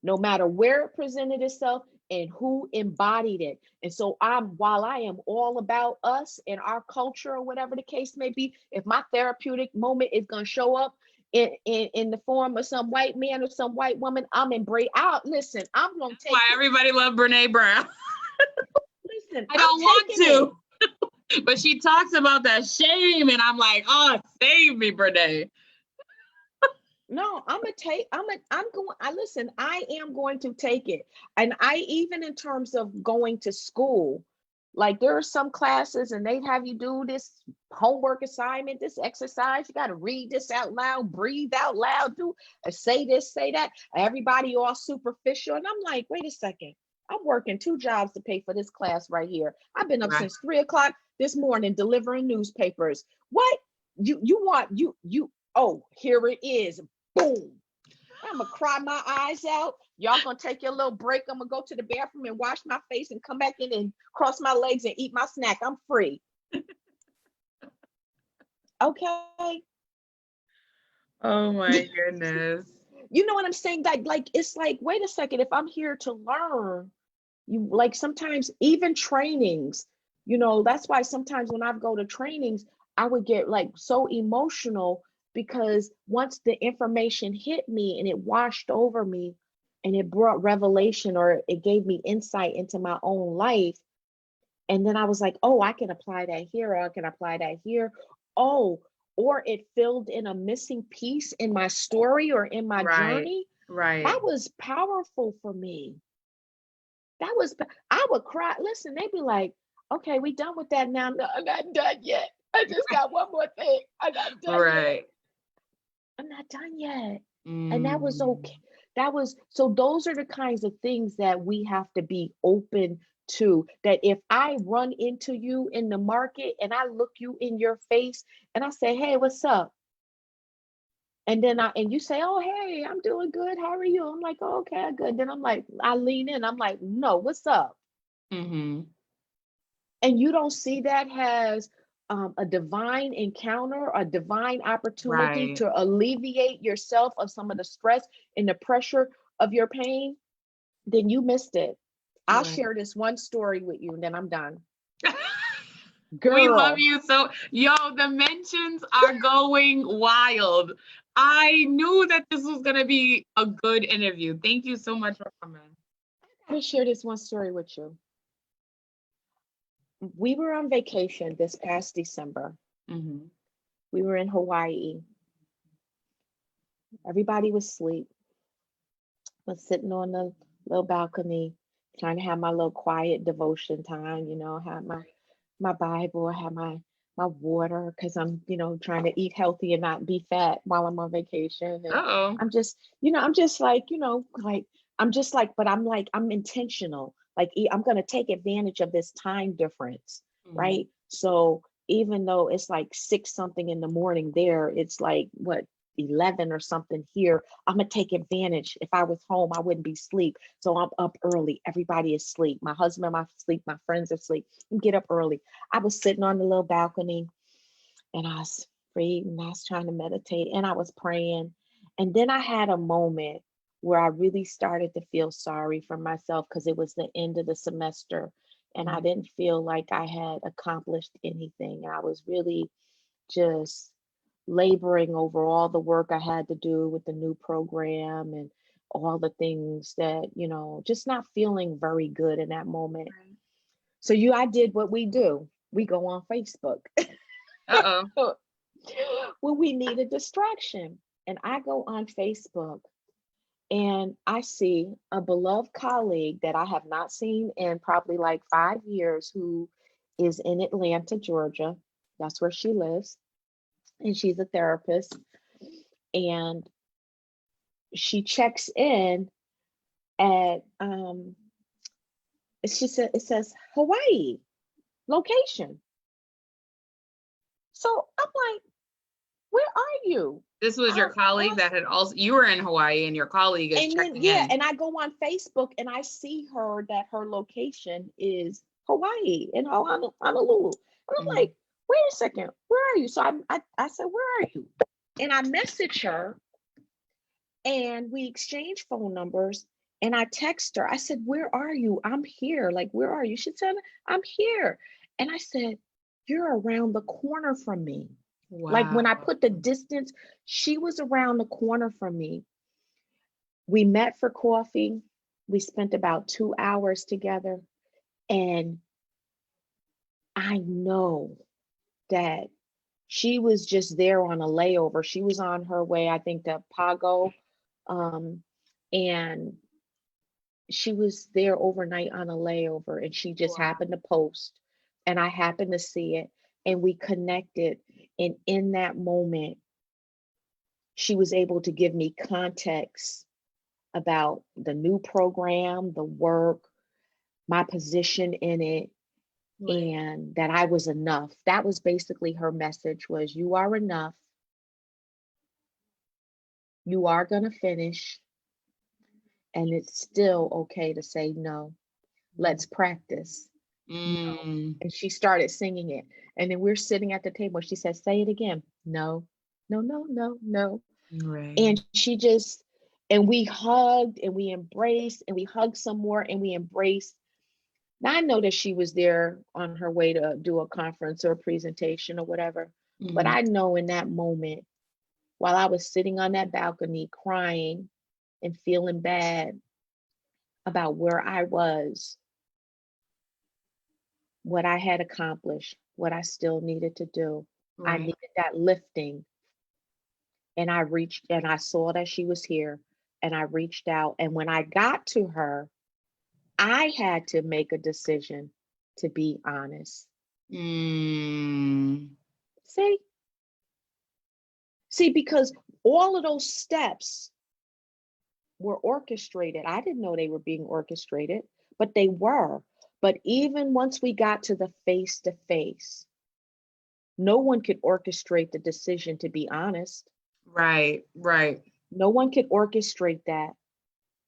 No matter where it presented itself and who embodied it. And so while I am all about us and our culture, or whatever the case may be, if my therapeutic moment is going to show up in the form of some white man or some white woman, I'm out. Listen, I'm going to take why it. Everybody love Brene Brown. Listen, I don't want to, but she talks about that shame, and I'm like, oh, save me, Brene. No, I am going to take it. And even in terms of going to school, like, there are some classes and they have you do this homework assignment, this exercise. You got to read this out loud, breathe out loud, say this, say that. Everybody all superficial. And I'm like, wait a second. I'm working 2 jobs to pay for this class right here. I've been up since 3:00 this morning delivering newspapers. What? Oh, here it is. Boom. I'm gonna cry my eyes out. Y'all gonna take your little break. I'm gonna go to the bathroom and wash my face and come back in and cross my legs and eat my snack. I'm free. Okay. Oh my goodness. You know what I'm saying? Like it's like, wait a second, if I'm here to learn, like, sometimes even trainings, that's why sometimes when I go to trainings, I would get like so emotional, because once the information hit me and it washed over me and it brought revelation, or it gave me insight into my own life. And then I was like, oh, I can apply that here, or I can apply that here. Oh, or it filled in a missing piece in my story or in my journey. Right. That was powerful for me. I would cry. Listen, they'd be like, okay, we done with that now. No, I'm not done yet. I just got one more thing. I'm not done yet. I'm not done yet. And that was okay. So those are the kinds of things that we have to be open to. That if I run into you in the market and I look you in your face and I say, hey, what's up? And then you say, oh, hey, I'm doing good. How are you? I'm like, oh, okay, good. Then I'm like, I lean in. I'm like, no, what's up? And you don't see that as a divine encounter, a divine opportunity to alleviate yourself of some of the stress and the pressure of your pain, then you missed it. I'll share this one story with you and then I'm done. Girl. We love you so. Yo, the mentions are going wild. I knew that this was going to be a good interview. Thank you so much for coming. I'll share this one story with you. We were on vacation this past December. We were in Hawaii. Everybody was asleep. I was sitting on the little balcony, trying to have my little quiet devotion time, have my Bible, I have my my water because I'm, trying to eat healthy and not be fat while I'm on vacation. And Uh-oh. I'm just, I'm just like, I'm just like, I'm intentional. Like I'm going to take advantage of this time difference, Mhm. right? So even though it's like 6 something in the morning there, it's like what, 11 or something here. I'm gonna take advantage. If I was home, I wouldn't be asleep. So I'm up early. Everybody is asleep. My husband, my asleep, my friends are asleep. And get up early. I was sitting on the little balcony and I was reading, I was trying to meditate and I was praying. And then I had a moment where I really started to feel sorry for myself because it was the end of the semester and I Mhm. didn't feel like I had accomplished anything. I was really just laboring over all the work I had to do with the new program and all the things that, just not feeling very good in that moment. Right. So I did what we do. We go on Facebook Uh-oh. when we need a distraction. And I go on Facebook and I see a beloved colleague that I have not seen in probably like 5 years who is in Atlanta, Georgia. That's where she lives. And she's a therapist. And she checks in at it says Hawaii location. So I'm like, where are you? This was your And colleague that had also, you were in Hawaii and your colleague is then checking yeah, in. and I go on Facebook and I see that her location is Hawaii in Honolulu. And I'm Mhm. like, wait a second, where are you? So I said, where are you? And I message her and we exchanged phone numbers and I text her. I said, where are you? I'm here. Like, where are you? She said, I'm here. And I said, you're around the corner from me. Like when I Wow. put the distance, she was around the corner from me. We met for coffee. We spent about 2 hours together. And I know that she was just there on a layover. She was on her way, I think, to Pago. Um, and she was there overnight on a layover and she just Wow. happened to post and I happened to see it and we connected. And in that moment, she was able to give me context about the new program, the work, my position in it, Right. and that I was enough. That was basically her message was you are enough. You are going to finish and it's still okay to say no. Let's practice. No. Mm. And she started singing it. And then we're sitting at the table. She said, say it again. No, no, no, no, no. Right. And she just, and we hugged and we embraced and we hugged some more and we embraced. Now I know that she was there on her way to do a conference or a presentation or whatever. But Mhm. I know in that moment, while I was sitting on that balcony crying and feeling bad about where I was, what I had accomplished, what I still needed to do. I Right. needed that lifting. And I reached and I saw that she was here and I reached out. And when I got to her, I had to make a decision to be honest. Mm. See, because all of those steps were orchestrated. I didn't know they were being orchestrated, but they were. But even once we got to the face to face, no one could orchestrate the decision to be honest. Right. Right. No one could orchestrate that.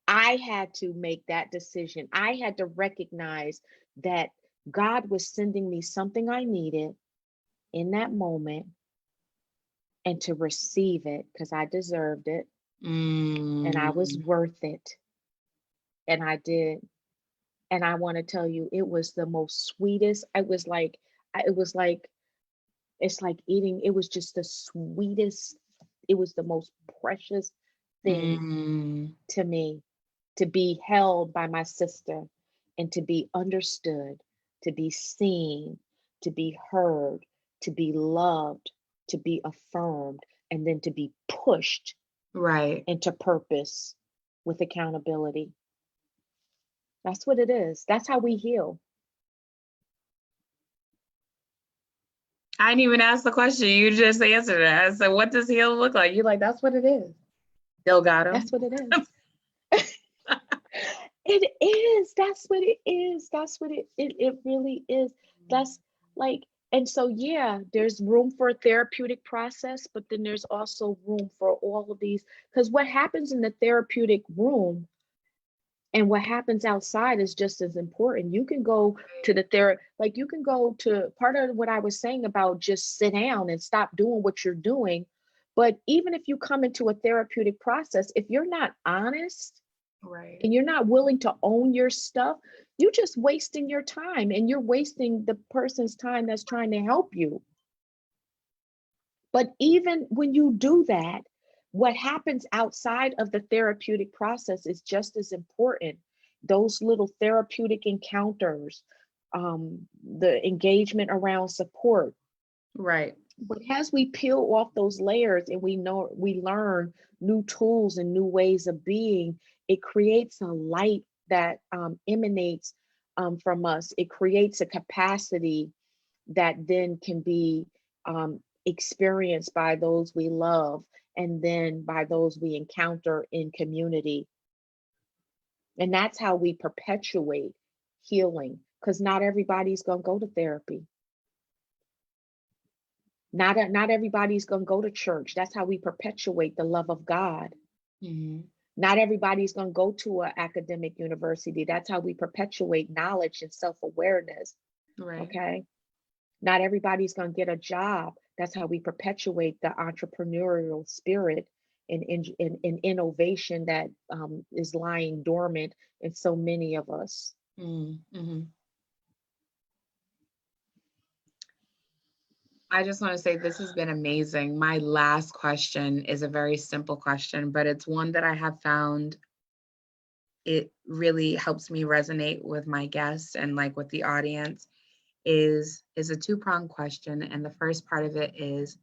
I had to make that decision. I had to recognize that God was sending me something I needed in that moment and to receive it because I deserved it and I was Mm. worth it. And I did. And I want to tell you, it was the most sweetest. It was like, it's like eating, it was just the sweetest, it was the most precious thing Mm. to me to be held by my sister and to be understood, to be seen, to be heard, to be loved, to be affirmed, and then to be pushed Right. into purpose with accountability. That's what it is. That's how we heal. I didn't even ask the question. You just answered it. I said, what does heal look like? You're like, that's what it is. Delgado. That's what it is. It is. That's what it is. That's what it really is. That's like, and so yeah, there's room for a therapeutic process, but then there's also room for all of these. Because what happens in the therapeutic room and what happens outside is just as important. You can go to the like you can go to part of what I was saying about just sit down and stop doing what you're doing. But even if you come into a therapeutic process, if you're not honest, Right. and you're not willing to own your stuff, you're just wasting your time, and you're wasting the person's time that's trying to help you. But even when you do that, what happens outside of the therapeutic process is just as important. Those little therapeutic encounters, the engagement around support. Right. But as we peel off those layers and we learn new tools and new ways of being, it creates a light that emanates from us. It creates a capacity that then can be experienced by those we love and then by those we encounter in community. And that's how we perpetuate healing, because not everybody's going to go to therapy. Not everybody's going to go to church. That's how we perpetuate the love of God. Mm-hmm. Not everybody's going to go to an academic university. That's how we perpetuate knowledge and self-awareness. Right. Okay. Not everybody's going to get a job. That's how we perpetuate the entrepreneurial spirit and innovation that is lying dormant in so many of us. Mm-hmm. I just want to say this has been amazing. My last question is a very simple question, but it's one that I have found it really helps me resonate with my guests and like with the audience. Is a two-pronged question. And the first part of it is,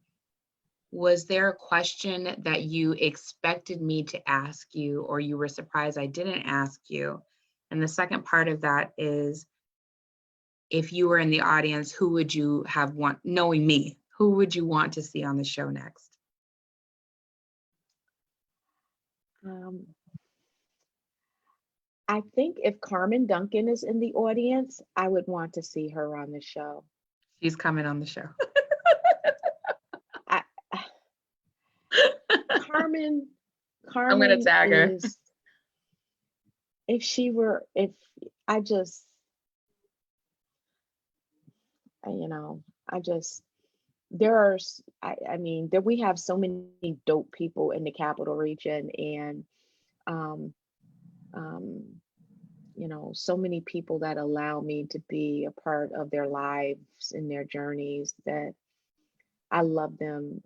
was there a question that you expected me to ask you or you were surprised I didn't ask you? And the second part of that is, if you were in the audience, who would you have knowing me, who would you want to see on the show next? I think if Carmen Duncan is in the audience, I would want to see her on the show. She's coming on the show. Carmen I'm going to tag her. If she were, I just, you know, I mean, we have so many dope people in the capital region, and, you know, so many people that allow me to be a part of their lives and their journeys, that I love them.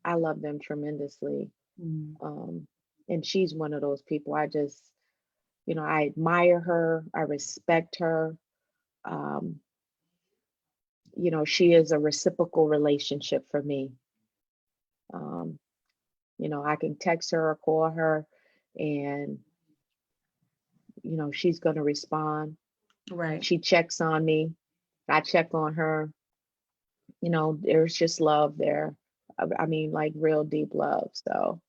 I love them tremendously. And she's one of those people. I just, you know, I admire her. I respect her. You know, she is a reciprocal relationship for me. You know, I can text her or call her, and, you know, she's going to respond. Right. She checks on me. I check on her. You know, there's just love there. I mean, like real deep love. So,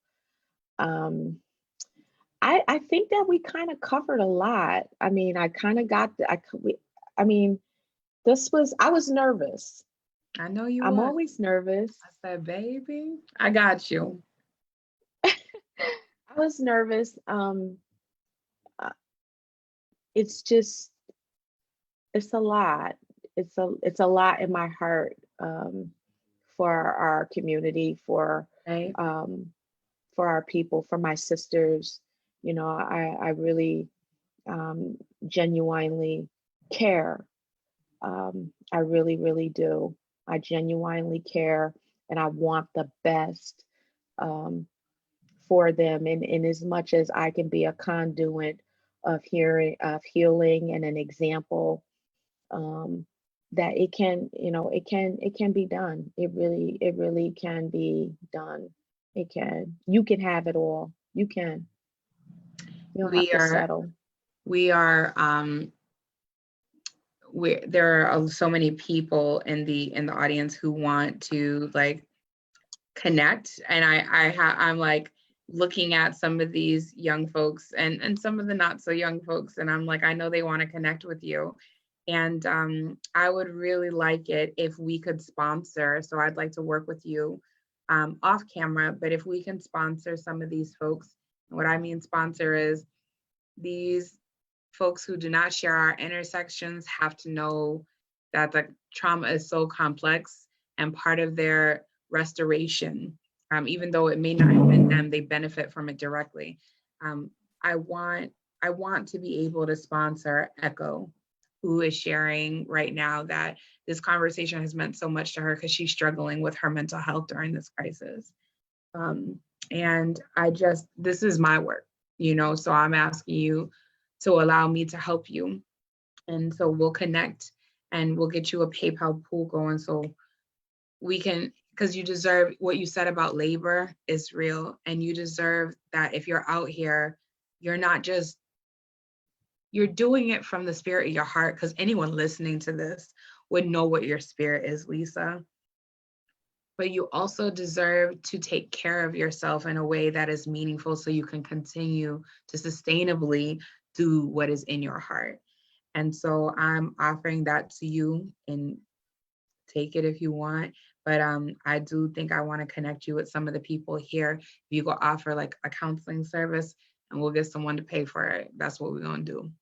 I think that we kind of covered a lot. I mean, I kind of got I mean, I was nervous. I know you I'm was. always nervous. I said, baby, I got you. I was nervous. It's just, it's a lot. It's a lot in my heart, for our community, for Right. For our people, for my sisters. You know, I really genuinely care. I really, really do. I genuinely care, and I want the best for them. And as much as I can be a conduit of healing and an example, that it can, you know, it can be done. It really can be done. It can. You can have it all. You can. You don't have to settle. We are there are so many people in the audience who want to like connect, and I'm like looking at some of these young folks and some of the not so young folks, and I'm like, I know they want to connect with you. And I would really like it if we could sponsor. So I'd like to work with you off camera, but if we can sponsor some of these folks, what I mean sponsor is these folks who do not share our intersections have to know that the trauma is so complex, and part of their restoration, even though it may not have been them, they benefit from it directly. Um, I want to be able to sponsor Echo, who is sharing right now that this conversation has meant so much to her because she's struggling with her mental health during this crisis. And this is my work, so I'm asking you to allow me to help you. And so we'll connect and we'll get you a PayPal pool going so we can, because you deserve what you said about labor is real. And you deserve that if you're out here, you're not just, you're doing it from the spirit of your heart, because anyone listening to this would know what your spirit is, Lisa. But you also deserve to take care of yourself in a way that is meaningful so you can continue to sustainably do what is in your heart. And so I'm offering that to you, and take it if you want. But I do think I want to connect you with some of the people here. If you go offer like a counseling service and we'll get someone to pay for it, that's what we're going to do.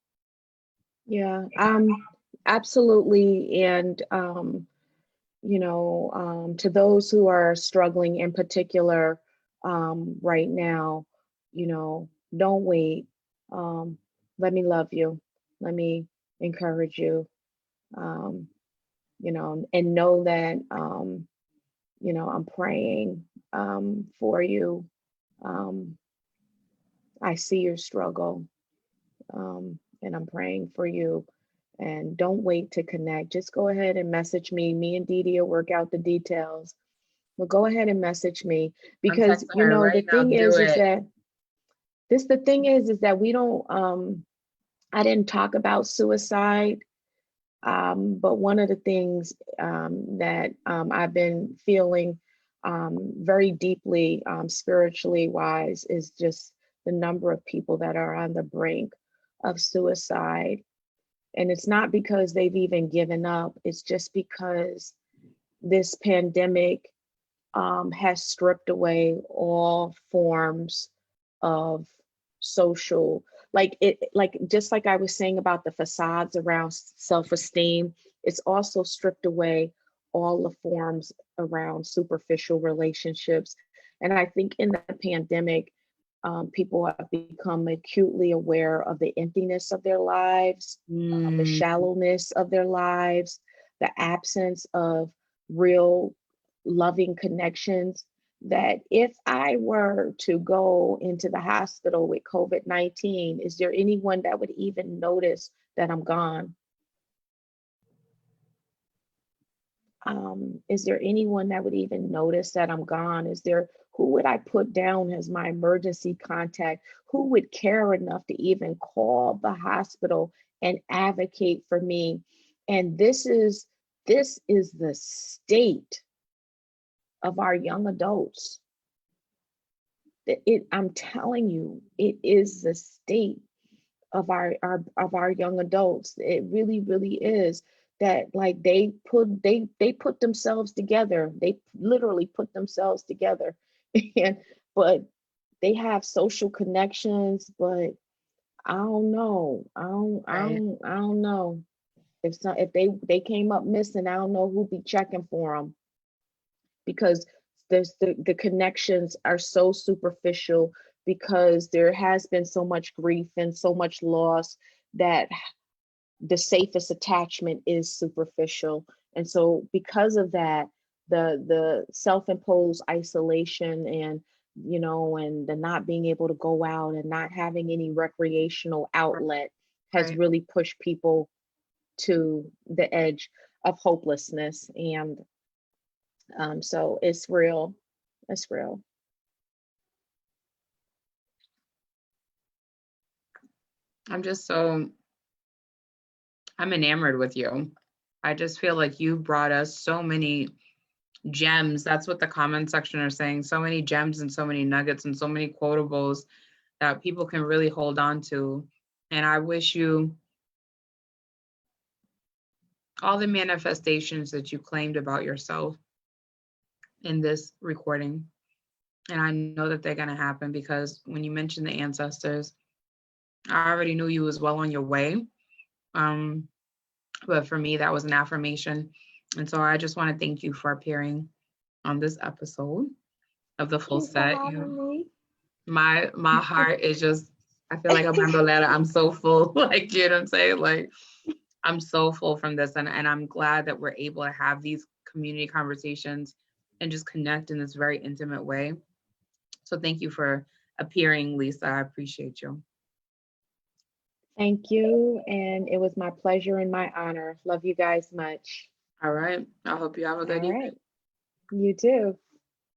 Yeah, absolutely. And, to those who are struggling in particular right now, don't wait. Let me love you. Let me encourage you, and know that, I'm praying for you. I see your struggle, and I'm praying for you. And don't wait to connect. Just go ahead and message me. Me and Dee Dee will work out the details. But go ahead and message me, because I'm texting her right the now. thing Do is it. that the thing is that we don't I didn't talk about suicide. But one of the things that I've been feeling very deeply spiritually wise is just the number of people that are on the brink of suicide. And it's not because they've even given up, it's just because this pandemic has stripped away all forms of social, just like I was saying about the facades around self-esteem, it's also stripped away all the forms around superficial relationships. And I think in the pandemic, people have become acutely aware of the emptiness of their lives, the shallowness of their lives, the absence of real loving connections. That if I were to go into the hospital with COVID-19, is there anyone that would even notice that I'm gone? Is there anyone that would even notice that I'm gone? Who would I put down as my emergency contact? Who would care enough to even call the hospital and advocate for me? And this is the state of our young adults. I'm telling you, it is the state of our young adults. It really, really is. That like they put themselves together. They literally put themselves together, and but they have social connections. But I don't know. I don't know if they came up missing. I don't know who'd be checking for them, because the connections are so superficial, because there has been so much grief and so much loss that the safest attachment is superficial. And so because of that, the self-imposed isolation and and the not being able to go out and not having any recreational outlet has really pushed people to the edge of hopelessness. And so it's real. It's real. I'm just so I'm enamored with you. I just feel like you brought us so many gems. That's what the comment section are saying. So many gems and so many nuggets and so many quotables that people can really hold on to. And I wish you all the manifestations that you claimed about yourself in this recording. And I know that they're going to happen because when you mentioned the ancestors, I already knew you was well on your way. But for me, that was an affirmation. And so I just want to thank you for appearing on this episode of the full set. My heart is just, I feel like a bandolera. I'm so full. Like, you know what I'm saying? Like, I'm so full from this. And I'm glad that we're able to have these community conversations and just connect in this very intimate way. So thank you for appearing, Lisa. I appreciate you. Thank you. And it was my pleasure and my honor. Love you guys much. All right. I hope you have a good evening. All right. You too.